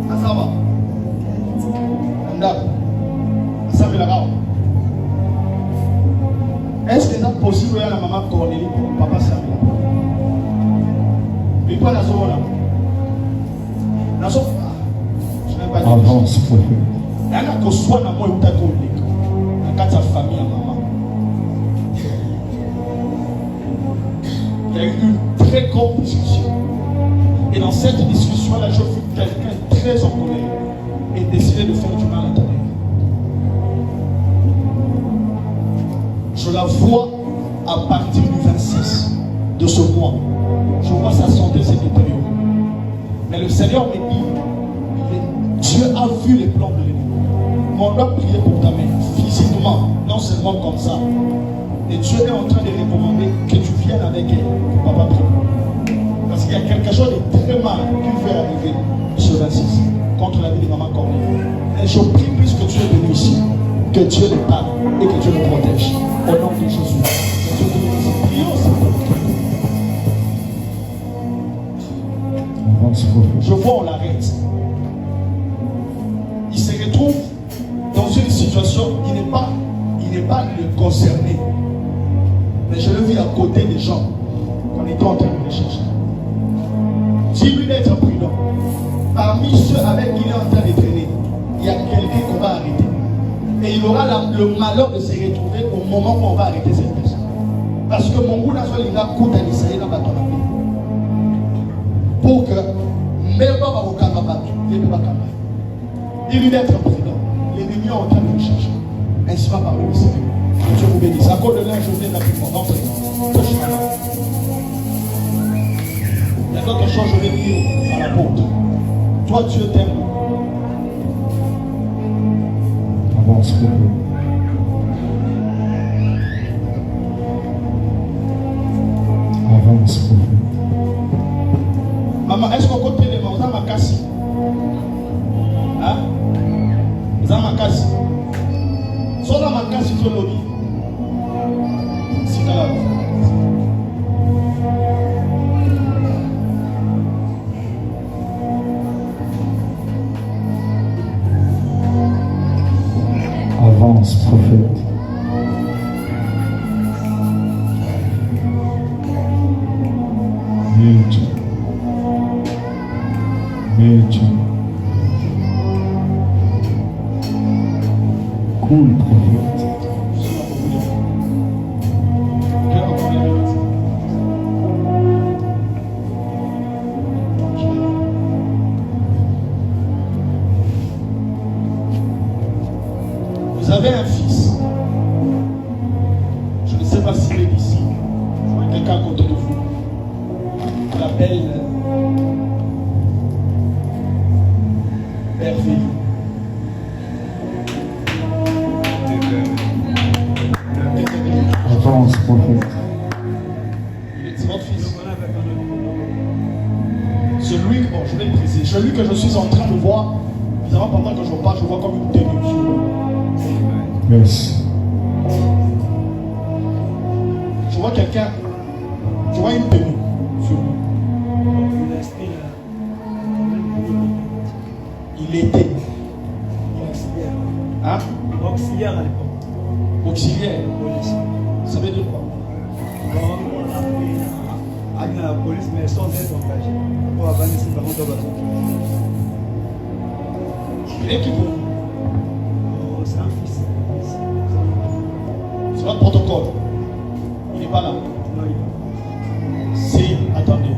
[SPEAKER 1] Ça va. Ça va là. Est-ce que c'est possible à la maman Cornélie pour papa Samuel? Mais pas la zone là. La zone. Je n'ai pas dit.
[SPEAKER 2] Avance, prophète.
[SPEAKER 1] Il y a que soit dans moi ou ta collègue. Dans ta famille à maman. Il y a eu une très grande discussion. Et dans cette discussion-là, je vis quelqu'un très en colère et décider de faire du mal à ton mère. Je la vois à partir du 26 de ce mois. Je vois sa santé s'est détériorée. Mais le Seigneur me dit, Dieu a vu les plans de l'ennemi. On doit prier pour ta mère, physiquement, non seulement comme ça. Et Dieu est en train de recommander que tu viennes avec elle, que papa prie. Parce qu'il y a quelque chose de très mal qui va arriver ce 26 contre la vie de maman Cornélie. Et je prie puisque tu es venu ici, que Dieu le parle et que Dieu le protège. Au nom de Jésus. Que Dieu te bénisse. Prions simplement. Je vois, on l'arrête. Il se retrouve dans une situation, il n'est pas le concerné. Mais je l'ai vu à côté des gens qu'on était en train de les chercher. Dis-lui d'être prudent. Parmi ceux avec qui il est en train de traîner, il y a quelqu'un qu'on va arrêter. Et il aura le malheur de se retrouver au moment où on va arrêter cette personne. Parce que mon goût n'a pas il va coûter à l'Israël dans la pour que même pas au Canada, dis-lui d'être prudent. L'ennemi est en train de le chercher. Ainsi va parler le Seigneur. Dieu vous bénisse. À cause de l'un, je viens rapidement. Entrez. Il y a quelque chose, je vais dire à la porte. Toi, Dieu t'aime.
[SPEAKER 3] Avance, avance, prophète.
[SPEAKER 1] Maman, est-ce qu'on compte les mains? Vous avez ma casse? Hein? Vous avez ma casse? Soit dans ma casse, tu as l'objet. C'est là.
[SPEAKER 3] Avance, prophète. Médium. Médium. Cool, prophète.
[SPEAKER 1] Vous avez un fils. Je ne sais pas s'il est ici. Je vois quelqu'un à côté de vous. On l'appelle Père Félix.
[SPEAKER 3] Avance, prophète.
[SPEAKER 1] C'est votre fils. Celui, bon, je vais le préciser. Celui que je suis en train de voir, évidemment, pendant que je parle, je vois comme une tenue.
[SPEAKER 3] Yes.
[SPEAKER 1] Je vois quelqu'un, je vois une tenue sur lui. Il était. Hein?
[SPEAKER 4] Auxiliaire à l'époque.
[SPEAKER 1] Auxiliaire. Ça veut dire quoi?
[SPEAKER 4] Avec la police, mais sans être engagé. Pour avoir une séparation de bateau.
[SPEAKER 1] Il est qui pour?
[SPEAKER 4] C'est un fils.
[SPEAKER 1] C'est votre protocole. Il n'est pas là.
[SPEAKER 4] Non, il
[SPEAKER 1] Si, attendez.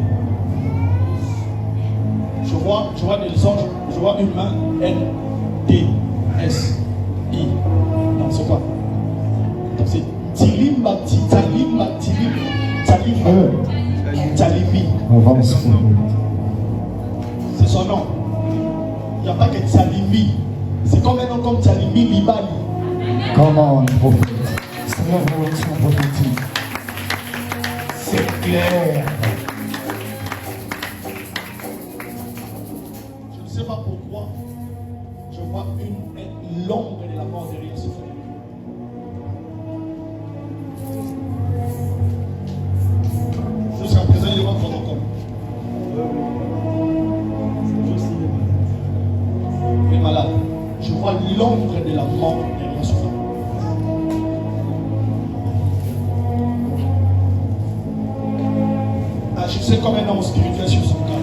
[SPEAKER 1] Je vois des anges, je vois une main N, D, S, I. Non, c'est quoi? C'est Tilimba, Talimba, Talibi.
[SPEAKER 3] Avance, prophète.
[SPEAKER 1] C'est son nom. Il n'y a pas que Talibi. C'est comme un nom comme Talibi Libali.
[SPEAKER 3] Come on, prophète. C'est la révolution prophétique. C'est clair.
[SPEAKER 1] Je ne sais pas pourquoi. Je vois l'ombre de la mort derrière ce frère. Jusqu'à présent, il est votre protocole. Il est malade. Je vois l'ombre de la mort derrière ce frère. Agissez comme un homme spirituel sur son cas.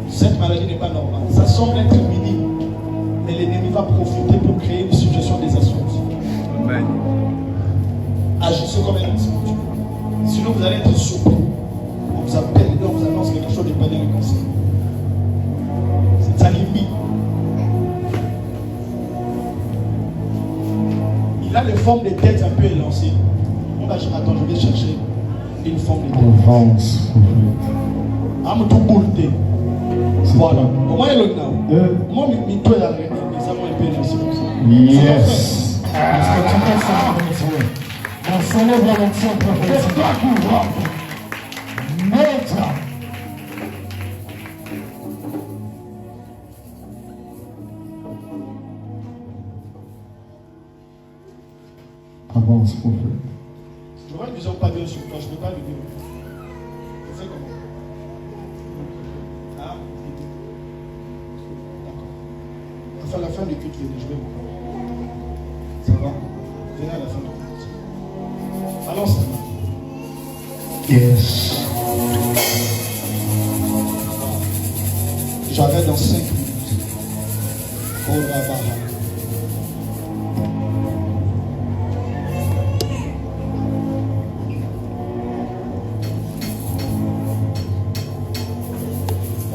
[SPEAKER 1] Cette maladie n'est pas normale. Ça semble être minime, mais l'ennemi va profiter pour créer une situation désastreuse.
[SPEAKER 4] Amen.
[SPEAKER 1] Agissez comme un homme spirituel. Sinon, vous allez être surpris. On vous appelle et on vous annonce quelque chose de pas bien comme ça. C'est Talimi. Il a les formes des têtes un peu élancées. On va dire, attends, je vais chercher une forme de tête.
[SPEAKER 3] Avance, prophète.
[SPEAKER 1] Amoutou Boulte. Voilà. Comment est le nom? Moi, je suis un peu élancé.
[SPEAKER 3] Yes. Est-ce que tu peux s'en on célèbre l'onction prophétique. Maître. Avance, prophète.
[SPEAKER 1] Je vois une vision pas bien sur toi, je ne peux pas le dire. Je fais comment? Hein? D'accord. Enfin, la fin du culte, je vais vous. Ça va? Venez à la fin du culte. Allons, ça va.
[SPEAKER 3] Yes.
[SPEAKER 1] J'arrête dans 5 minutes. Oh là-bas.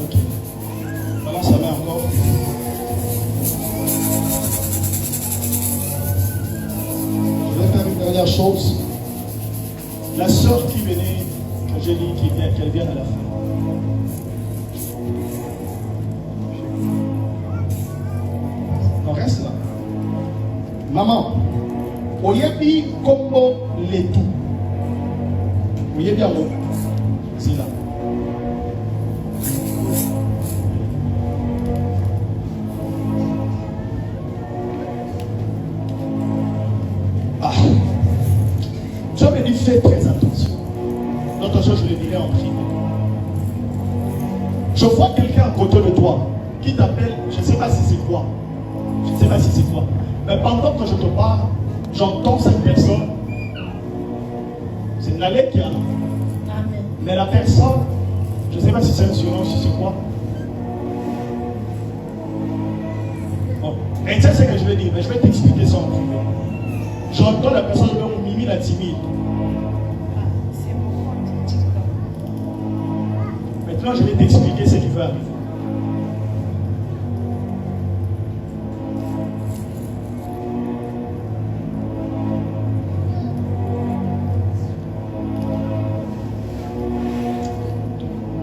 [SPEAKER 1] Ok. Voilà, ça va encore. Je vais faire une dernière chose. La sœur qui venait, que j'ai dit qu'elle vienne à la fin. On reste là. Maman, oyebi kombo letu. Oyebi amo. C'est là. Ah. Je me dis, fais très attention. D'autres choses, je le dirai en privé. Je vois quelqu'un à côté de toi qui t'appelle, je ne sais pas si c'est quoi. Je ne sais pas si c'est quoi. Mais pendant que je te parle, j'entends cette personne. C'est Nalek qui a. Mais la personne, je ne sais pas si c'est un surnom, si c'est quoi. Bon. Et ça, c'est ce que je vais dire, mais je vais t'expliquer ça en privé. J'entends la personne de Mimi la timide. Maintenant, je vais t'expliquer ce qui va arriver.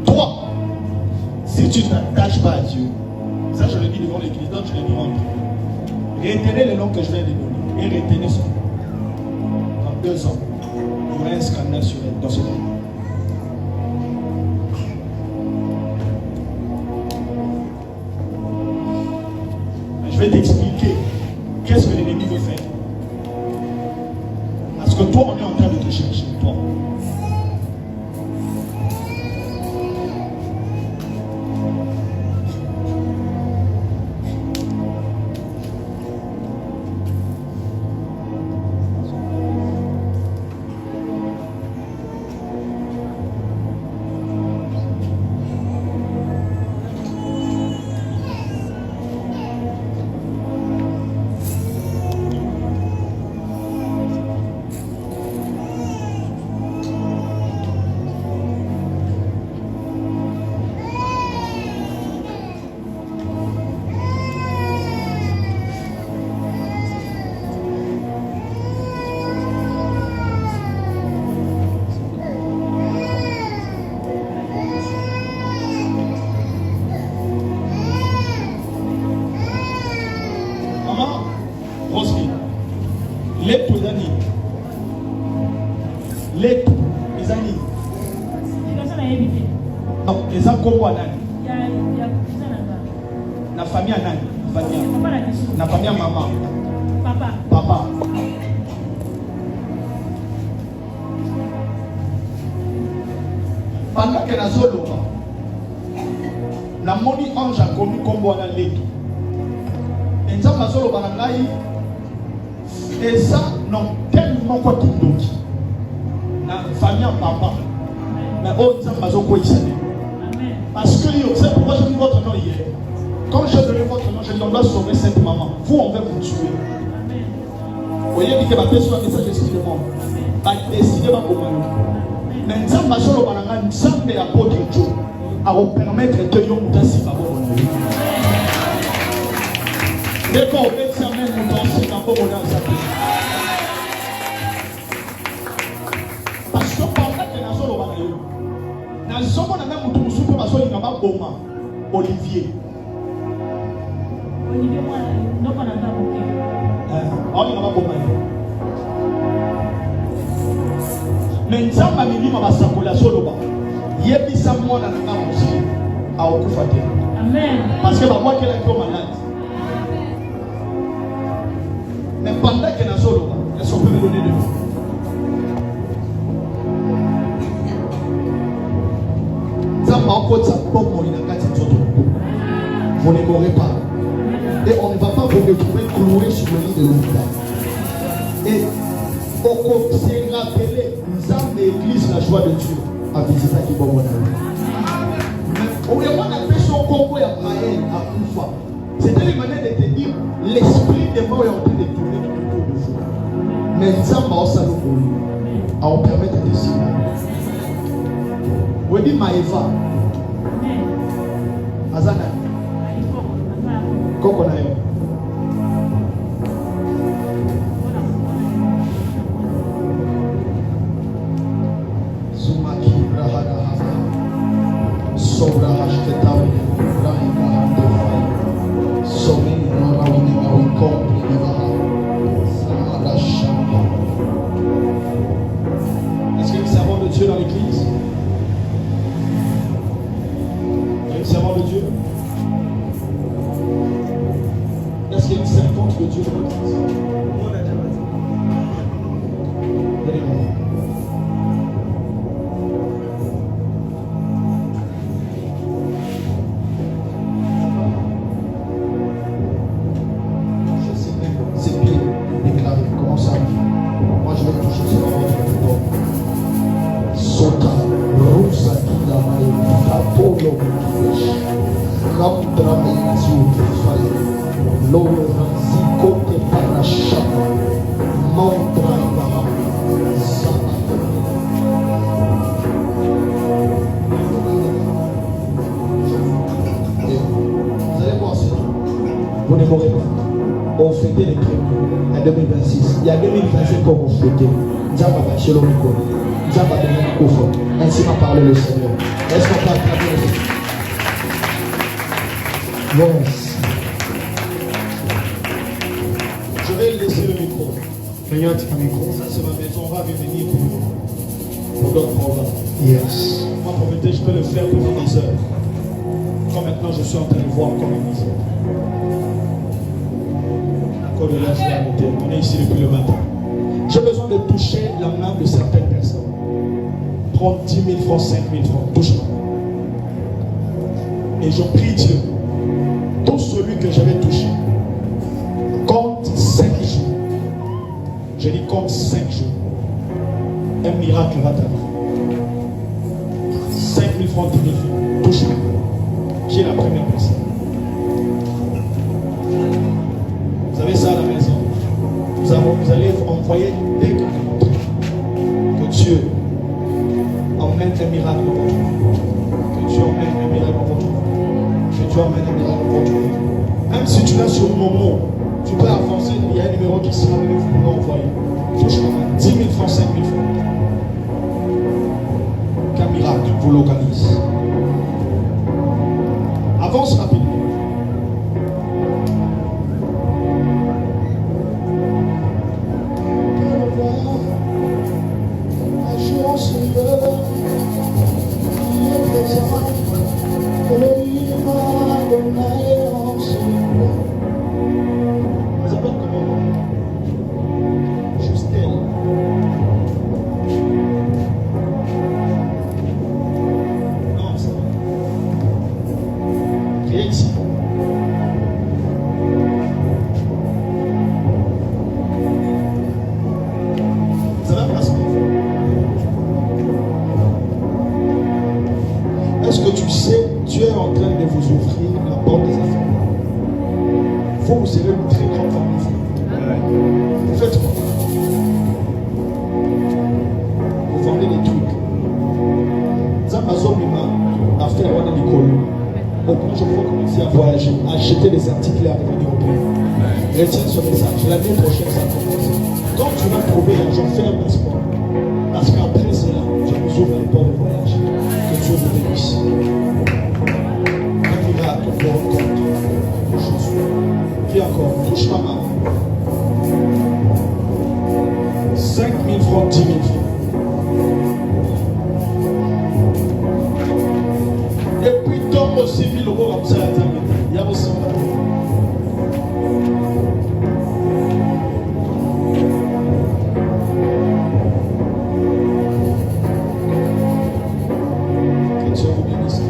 [SPEAKER 1] Toi, si tu ne t'attaches pas à Dieu, ça je le dis devant l'église, donc je le dis en privé. Retenez le nom que je viens de donner et retenez son nom. Dans 2 ans, il y aura un scandale dans ce pays. Je vais t'expliquer qu'est-ce que l'ennemi veut faire. Parce que toi, on est en train de te chercher, toi. Na famille à nani? Na famille à maman. Papa. Papa. Pendant que na zolo, na moni ange a commis combo na leto. Et ça ma zolo banangai. Et ça non tellement quoi kindoki. Na famille à papa. Mais oh ça ma zolo quoi ici. Parce que vous savez pourquoi je dis votre nom hier. Quand je donne votre nom, je dis on doit sauver cette maman. Vous, on va vous tuer. Vous voyez que ma personne a un message de moi. Va décider ma commande. Mais ça m'a solo bananga nzambe ya pote Dieu à vous permettre que yo mutasi ba bon. Dès qu'on fait ça même mutasi na bon dans sa vie. Parce que pendant que na solo bananga na somo na même mutu musupe basoli na ba boma Olivier. Olivier moi non pas na ba boke. On na ba boma. Mais nzamba milima basakola soloba yebisa mwana na ngamo aussi a okufa te. Amen. Parce que ba moi qu'elle est malade. Mais pendant que na soloba, est-ce qu'on peut me donner de l'eau? Nzamba okotsa pomo ina kati nzoto. Vous ne mourrez pas. Et on ne va pas vous retrouver cloué sur le lit de l'hôpital. Et Pourquoi c'est rappelé, nous avons l'église, la joie de Dieu, à visiter qui bon. On a appelé son concours à Maël, à Koufa. C'était une manière de te dire, l'esprit des morts est en train de tourner autour de vous. Mais nous avons aussi à on permettre de décider. Vous dites Maëva. Azana. Comment on a eu? Zumaki Brahada Haza. Sobra Hashketam. Rahima Handefai. Somini Rawini Mawikom. Samara Shamba. Est-ce que nous servons de Dieu dans l'église? Nous servons de Dieu? Est-ce qu'il y a une servante de Dieu dans l'église? Je sais même ses pieds déclarés. Comment ça? Moi je vais toucher ce moment. Sota, Rosa Kida Mai, Apollo Kish, Ramdra Mezu, Fire, Lower Zikote Parashama, Mandra Baha, Zana. Vous allez voir ça. Vous ne mourrez pas. On fêtait les crèmes en 2026. Il y a 2025 qu'on va fêter. Djaba Bachelor Nico. Djaba Benin Koufo. Ainsi m'a parlé le Seigneur. Est-ce qu'on peut acclamer le Seigneur? Yes. Je vais laisser le micro. Seigneur, tu as le micro. Ça, c'est ma maison. On va revenir pour d'autres programmes. Yes. Moi, promettez, je peux le faire pendant des heures. Comme maintenant, je suis en train de voir comme une maison. D'accord, de là, je vais arrêter. On est ici depuis le matin. J'ai besoin de toucher la main de certaines personnes. Prendre 10 000 francs, 5 000 francs. Touche-moi. Et je prie Dieu. Tout celui que je vais toucher. Compte 5 jours. Je dis compte 5 jours. Un miracle va t'arriver. 5 000 francs, 10 000 francs. Touche-moi. Qui est la première personne? Vous avez ça à la maison. Vous allez envoyer dès que Dieu emmène un miracle dans votre vie. Que Dieu emmène un miracle dans votre vie. Que Dieu emmène un miracle dans votre vie. Même si tu l'as sur le moment, tu peux avancer. Il y a un numéro qui sera venu, vous pouvez envoyer. Touche-moi 10 000 francs, 5 000 francs. Qu'un miracle vous l'organise. Avance rapidement. Est-ce que tu sais, Dieu est en train de vous ouvrir la porte des affaires. Vous serez une très grande famille. Vous faites quoi? Vous vendez des trucs. Zamazomima a fait avoir des écoles. Donc moi je veux commencer à voyager, à acheter des articles et à revenir au pays. Retiens ce message. L'année prochaine ça commence. Quand tu vas trouver l'argent, fais un passeport. Parce qu'après cela, tu nous ouvres les portes de voyage. Que Dieu vous bénisse. Un miracle pour votre compte. Qui encore? Touche ma main. 5 000 francs, 10 000 francs. Et puis, tombe aussi 1 000 euros comme ça à la table. Il y a aussi que Dieu vous bénisse.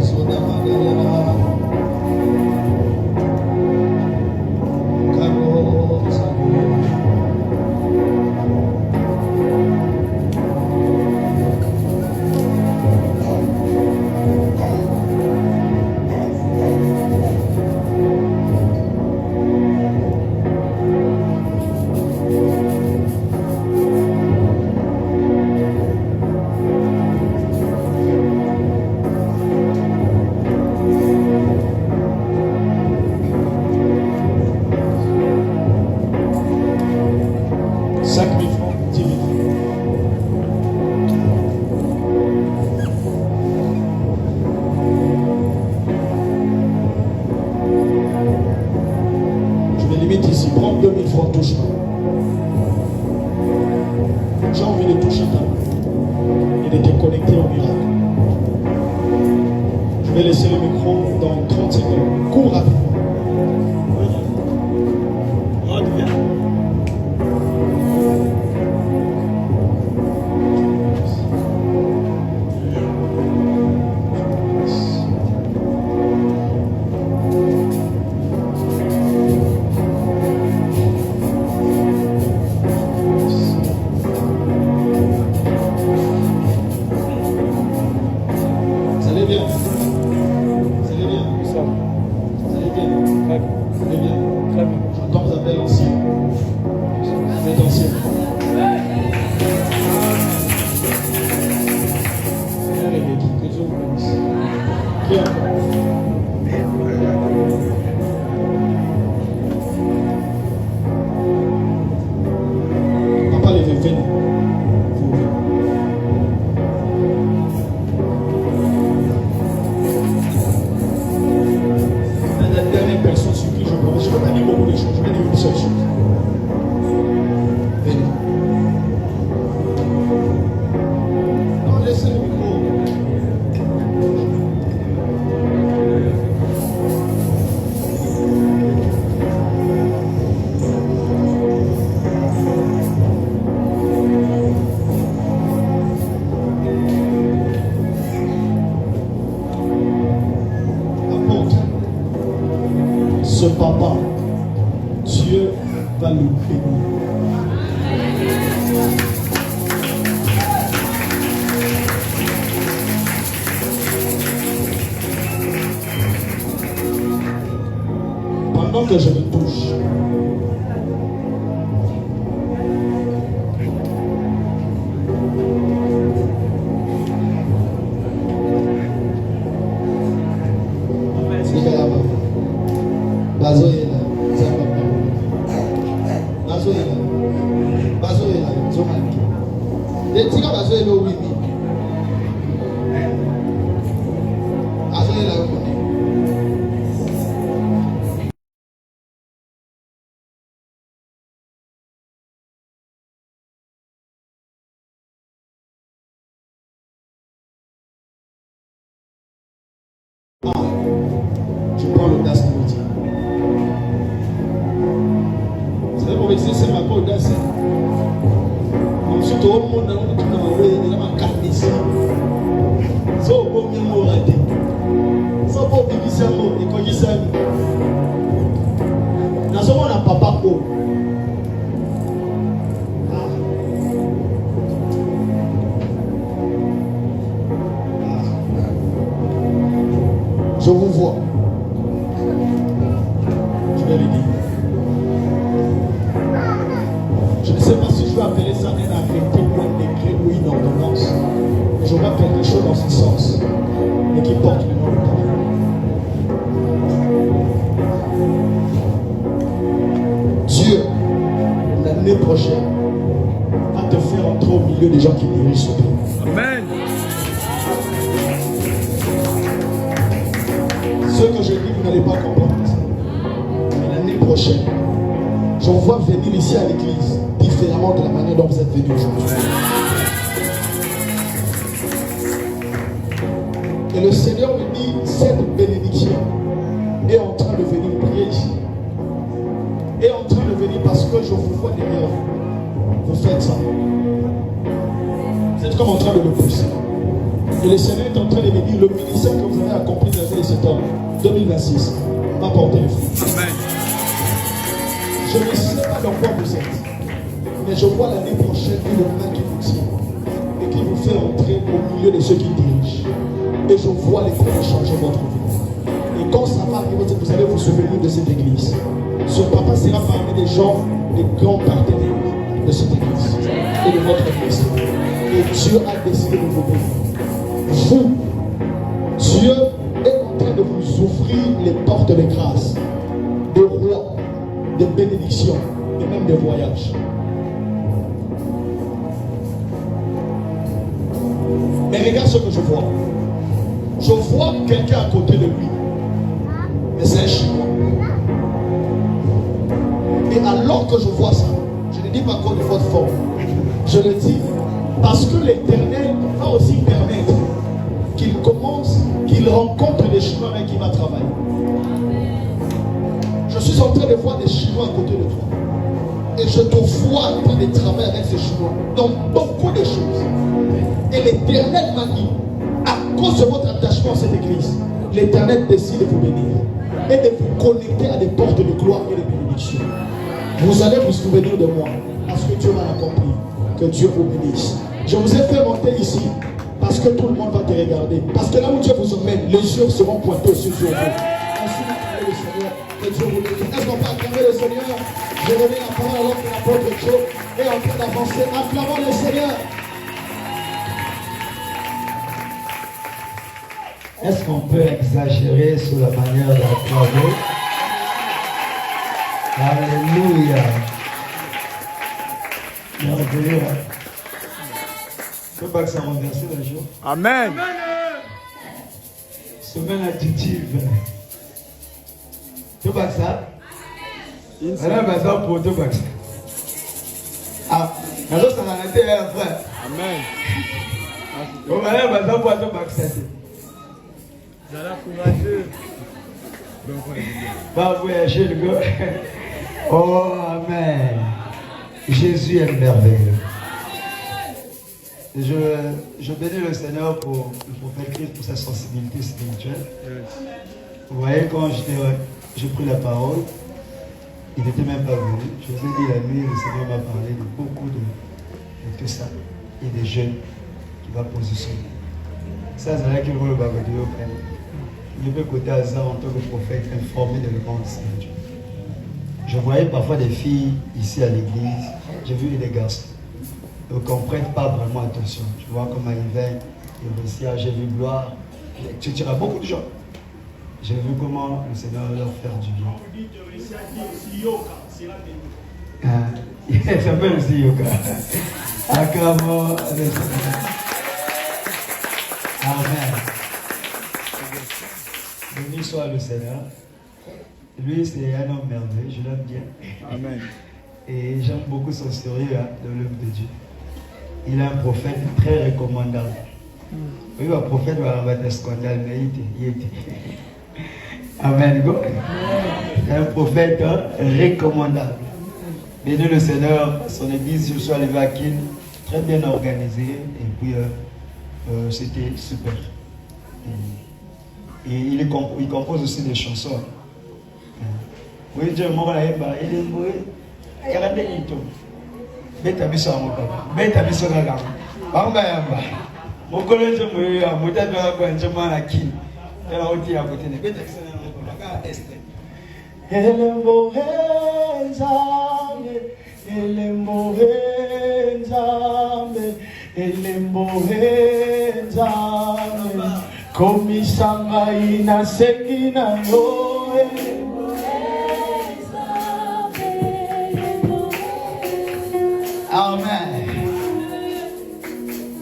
[SPEAKER 1] Soda, Je vais laisser le micro dans 30 secondes. Cours rapidement. Ce papa, Dieu va le bénir. Pendant que je me touche, je prends l'audace de le dire. Vous savez, pour me dire, c'est ma pas audace. Ensuite, tout le monde dans le monde, il a ma carte ici. Ça, au bon mieux, on raté. Ça, pour vivre ici, on est connu ça. Dans ce monde, on n'a pas papa. Je vous vois. Je vais le dire. Je ne sais pas si je vais appeler ça un arrêté ou un décret ou une ordonnance. Mais je vois quelque chose dans ce sens. Et qui porte le nom de Dieu. Dieu, l'année prochaine, va te faire entrer au milieu des gens qui dirigent ce pays. Amen. Ce que je dis, vous n'allez pas comprendre. Mais l'année prochaine, je vous vois venir ici à l'église différemment de la manière dont vous êtes venus aujourd'hui. Et le Seigneur me dit, cette bénédiction est en train de venir prier ici. Est en train de venir parce que je vous vois derrière. Vous faites ça. Vous êtes comme en train de le pousser. Et le Seigneur est en train de me dire, le ministère que vous avez accompli dans l'année de cet homme, 2026, va porter le fruit. Amen. Je ne sais pas dans quoi vous êtes, mais je vois l'année prochaine une main qui vous tient et qui vous fait entrer au milieu de ceux qui dirigent. Et je vois les premiers changer votre vie. Et quand ça va arriver, vous allez vous souvenir de cette église. Ce papa sera parmi des gens, des grands partenaires de cette église et de votre église. Et Dieu a décidé de vous bénir. Vous, Dieu est en train de vous ouvrir les portes de grâce, de roi, de bénédiction et même de voyage. Mais regarde ce que je vois. Je vois quelqu'un à côté de lui. Mais c'est un Chinois. Et alors que je vois ça, je ne dis pas quoi de votre forme. Je le dis parce que l'Éternel va aussi permettre qu'il commence, qu'il qu'il rencontre des Chinois avec qui il va travailler. Je suis en train de voir des Chinois à côté de toi. Et je te vois en train de travailler avec ces Chinois dans beaucoup de choses. Et l'Éternel m'a dit, à cause de votre attachement à cette église, l'Éternel décide de vous bénir et de vous connecter à des portes de gloire et de bénédiction. Vous allez vous souvenir de moi parce que Dieu m'a accompli. Que Dieu vous bénisse. Je vous ai fait monter ici parce que tout le monde va te regarder. Parce que là où Dieu vous emmène, les yeux seront pointés aussi sur vous. Ainsi acclamez le Seigneur. Que Dieu vous bénisse. Est-ce qu'on peut acclamer le Seigneur? Je remets la parole alors que l'apôtre Joe est en train d'avancer. Acclamons le Seigneur.
[SPEAKER 5] Est-ce qu'on peut exagérer sur la manière d'acclamer? Alléluia. Merveilleux. Je ne peux pas que ça renverse le jour.
[SPEAKER 4] Amen.
[SPEAKER 5] Semaine additive. Tu vois ça? Alors, maintenant, pour tout ça. Ah, alors ça va arrêter, frère.
[SPEAKER 4] Amen.
[SPEAKER 5] Bon, alors, maintenant, pour tout ça.
[SPEAKER 4] Vous allez courageux.
[SPEAKER 5] Va voyager le gars. Oh, amen. Jésus est merveilleux. Je bénis le Seigneur pour le prophète Christ, pour sa sensibilité spirituelle. Vous voyez, quand j'ai pris la parole, il n'était même pas venu. Je vous ai dit la nuit, le Seigneur m'a parlé de beaucoup de tout ça. Et des jeunes qui vont positionner. Ça, c'est là qu'il veut le barbecue. Je peux côté hasard en tant que prophète informé de le monde spirituel. Je voyais parfois des filles ici à l'église, j'ai vu des garçons. Ils ne comprennent pas vraiment attention. Tu vois comment ils viennent, ils réussissent, j'ai vu gloire. Tu diras beaucoup de gens. J'ai vu comment le Seigneur leur faire du bien. Ça s'appelle aussi yoga. Acclamons le Seigneur. Amen. Béni soit le Seigneur. Lui, c'est un homme merveilleux, je l'aime bien.
[SPEAKER 4] Amen.
[SPEAKER 5] Et j'aime beaucoup son sérieux de l'œuvre de Dieu. Il est un prophète très recommandable. Oui, un prophète va avoir des scandales, mais il était. Amen. Un prophète recommandable. Béni le Seigneur, son église, je suis arrivé à Kin, très bien organisée, et puis c'était super. Et il compose aussi des chansons. Oui, Dieu m'a dit, il est moué. Il y a des hitos. Beta biso amoko. Beta biso gaga. Bamba yamba. Mokolo nje moué, mota doa kwa nje mana ki. Ela oti ya kote ne. Beta biso na moko. Baka este. Elembo henzame. Elembo henzame. Elembo henzame. Komisanga ina sekina noe. Amen.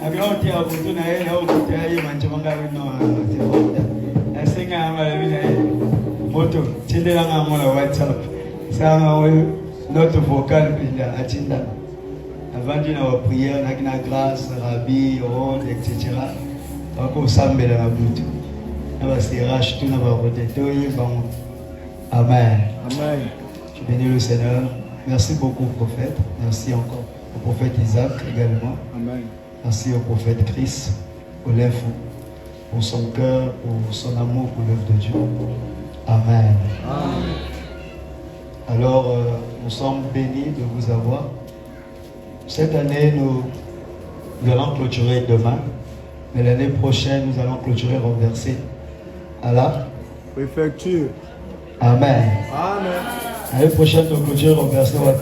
[SPEAKER 5] Agora tem a botu na ele, o botu aí manchanga no a senga amala mina moto tindela ngamola WhatsApp. Sanga we note vocal pinda atinda. Avant de la prière, na grâce, rabbi, ronde, etc. Bako sambela na botu. Na ba serach tout na ba roteto bon. Amen.
[SPEAKER 4] Amen.
[SPEAKER 5] Je bénis le Seigneur. Merci beaucoup prophète. Merci encore au prophète Isaac également.
[SPEAKER 4] Amen.
[SPEAKER 5] Merci au prophète Christ, au l'info, pour son cœur, pour son amour pour l'œuvre de Dieu. Amen.
[SPEAKER 4] Amen.
[SPEAKER 5] Alors, nous sommes bénis de vous avoir. Cette année, nous allons clôturer demain, mais l'année prochaine, nous allons clôturer renversé à la
[SPEAKER 4] Préfecture.
[SPEAKER 5] Amen.
[SPEAKER 4] Amen.
[SPEAKER 5] L'année prochaine, nous clôturons renversé à la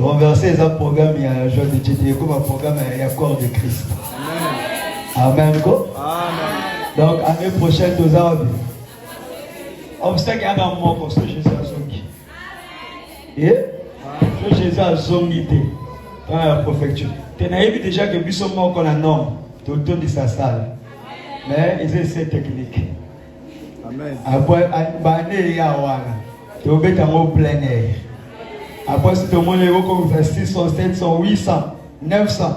[SPEAKER 5] renverser les programmes, il y a un genre de Dieu, comme un programme, il y a corps de Christ. Amen. Amen. Donc, l'année prochaine, nous allons. Obstacle, il y a un mot comme ça, Jésus a zongi. Et Jésus a zongi dans la préfecture. Tu as vu déjà que nous sommes morts qu'on a nom, tout de sa salle. Mais ils ont cette technique.
[SPEAKER 4] Amen.
[SPEAKER 5] Après, il y a tu as plein air. Après, si tout le monde est comme 600, 700, 800, 900,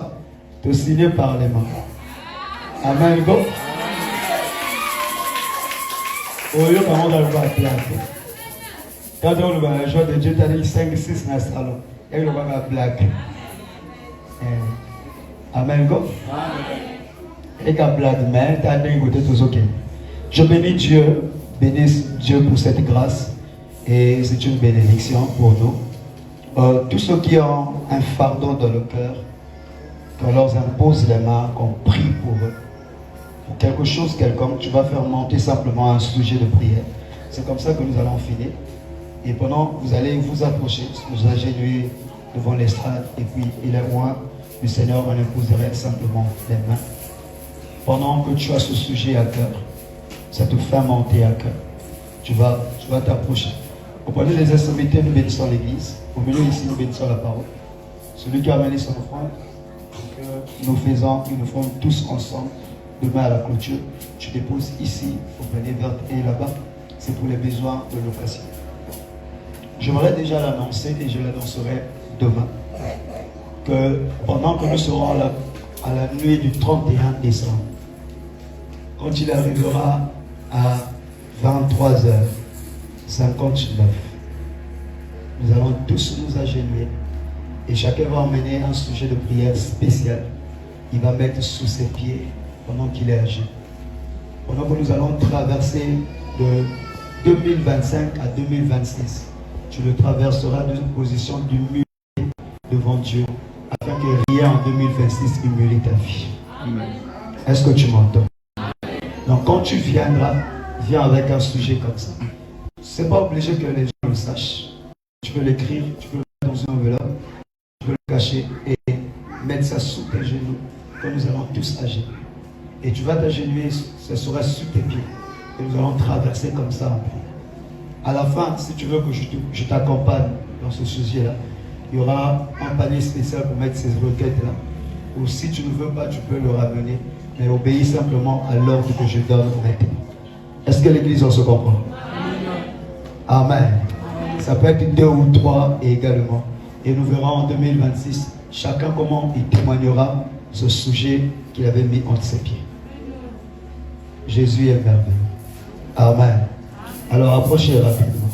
[SPEAKER 5] tu signes par les mains. Amen. Au lieu comment on va plaquer. Quand on va la joie de Dieu, tu as dit 5, 6 dans le salon. Et on va blague. Amen. Go. Et quand blague, mais tu as dit que tout ok. Je bénis Dieu pour cette grâce. Et c'est une bénédiction pour nous. Tous ceux qui ont un fardeau dans le cœur, qu'on leur impose les mains, qu'on prie pour eux. Pour quelque chose quelconque, tu vas faire monter simplement un sujet de prière. C'est comme ça que nous allons finir. Et pendant, vous allez vous approcher, vous agenouiller devant l'estrade, et puis il est loin du Seigneur, on imposerait simplement les mains. Pendant que tu as ce sujet à cœur, ça te fait monter à cœur. Tu vas t'approcher. Au point de les instrumenter, nous bénissons l'église. Au milieu ici, nous bénissons la parole. Celui qui a amené son offrande, que nous faisons tous ensemble. Demain à la clôture, tu déposes ici, au panier vert et là-bas. C'est pour les besoins de l'occasion. J'aimerais déjà l'annoncer et je l'annoncerai demain. Que pendant que nous serons à la nuit du 31 décembre, quand il arrivera à 23h59, nous allons tous nous agenouiller et chacun va emmener un sujet de prière spécial. Il va mettre sous ses pieds pendant qu'il est âgé. Pendant que nous allons traverser de 2025 à 2026, tu le traverseras d'une position d'humilité devant Dieu afin que rien en 2026 humilie ta vie. Est-ce que tu m'entends? Donc quand tu viendras, viens avec un sujet comme ça. Ce n'est pas obligé que les gens le sachent. Tu peux l'écrire, tu peux le mettre dans une enveloppe, tu peux le cacher et mettre ça sous tes genoux, comme nous allons tous agir. Et tu vas t'agenouiller, ce sera sous tes pieds. Et nous allons traverser comme ça en prière. À la fin, si tu veux que je t'accompagne dans ce sujet-là, il y aura un panier spécial pour mettre ces requêtes-là. Ou si tu ne veux pas, tu peux le ramener. Mais obéis simplement à l'ordre que je donne maintenant. Est-ce que l'église en se comprend? Amen. Ça peut être 2 ou 3 également. Et nous verrons en 2026, chacun comment il témoignera ce sujet qu'il avait mis entre ses pieds. Jésus est merveilleux. Amen. Alors approchez rapidement.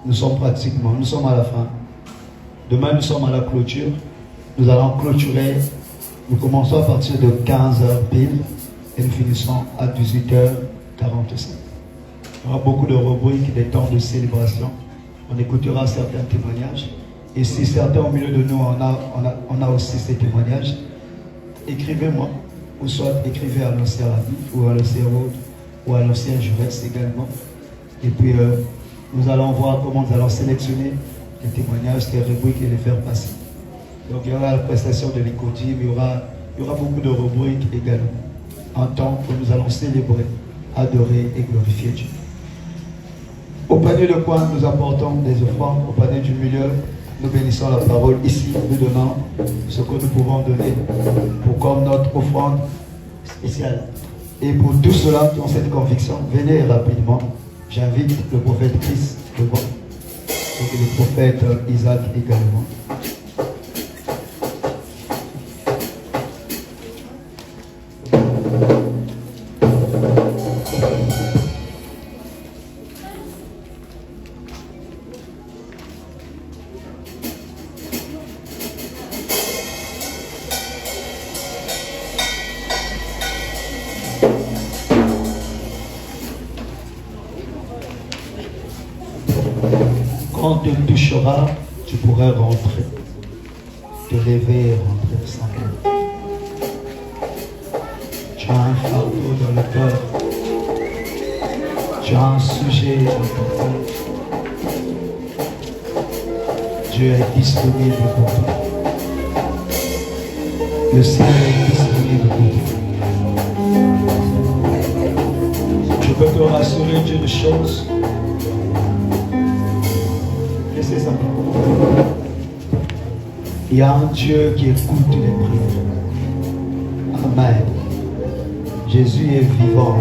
[SPEAKER 5] Nous sommes à la fin. Demain, nous sommes à la clôture. Nous allons clôturer. Nous commençons à partir de 15h pile et nous finissons à 18h45. Il y aura beaucoup de rubriques, des temps de célébration. On écoutera certains témoignages. Et si certains au milieu de nous, on a aussi ces témoignages, écrivez-moi, ou soit écrivez à l'ancien Rabbi, ou à l'ancien Rode, ou à l'ancien Jurès également. Et puis, nous allons voir comment nous allons sélectionner les témoignages, les rubriques et les faire passer. Donc, il y aura la prestation de l'écotime, il y aura beaucoup de rubriques également, en temps que nous allons célébrer, adorer et glorifier Dieu. Au panier de coin, nous apportons des offrandes. Au panier du milieu, nous bénissons la parole. Ici, nous donnons ce que nous pouvons donner pour comme notre offrande spéciale. Et pour tous ceux-là qui ont cette conviction, venez rapidement. J'invite le prophète Christ devant et le prophète Isaac également. Quand te touchera, tu pourrais rentrer, te lever et rentrer sans crainte. Tu as un fardeau dans le cœur, tu as un sujet dans ton cœur. Dieu est disponible pour toi. Le ciel est disponible pour toi. Je peux te rassurer d'une chose. Laissez ça. Il y a un Dieu qui écoute les prières. Amen. Jésus est vivant.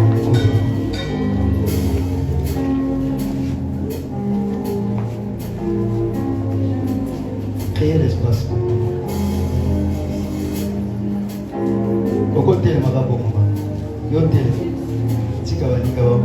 [SPEAKER 5] Créez l'espace pour toi. Au côté de ma maman, il y a un téléphone. Si tu as un téléphone,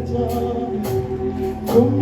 [SPEAKER 3] Come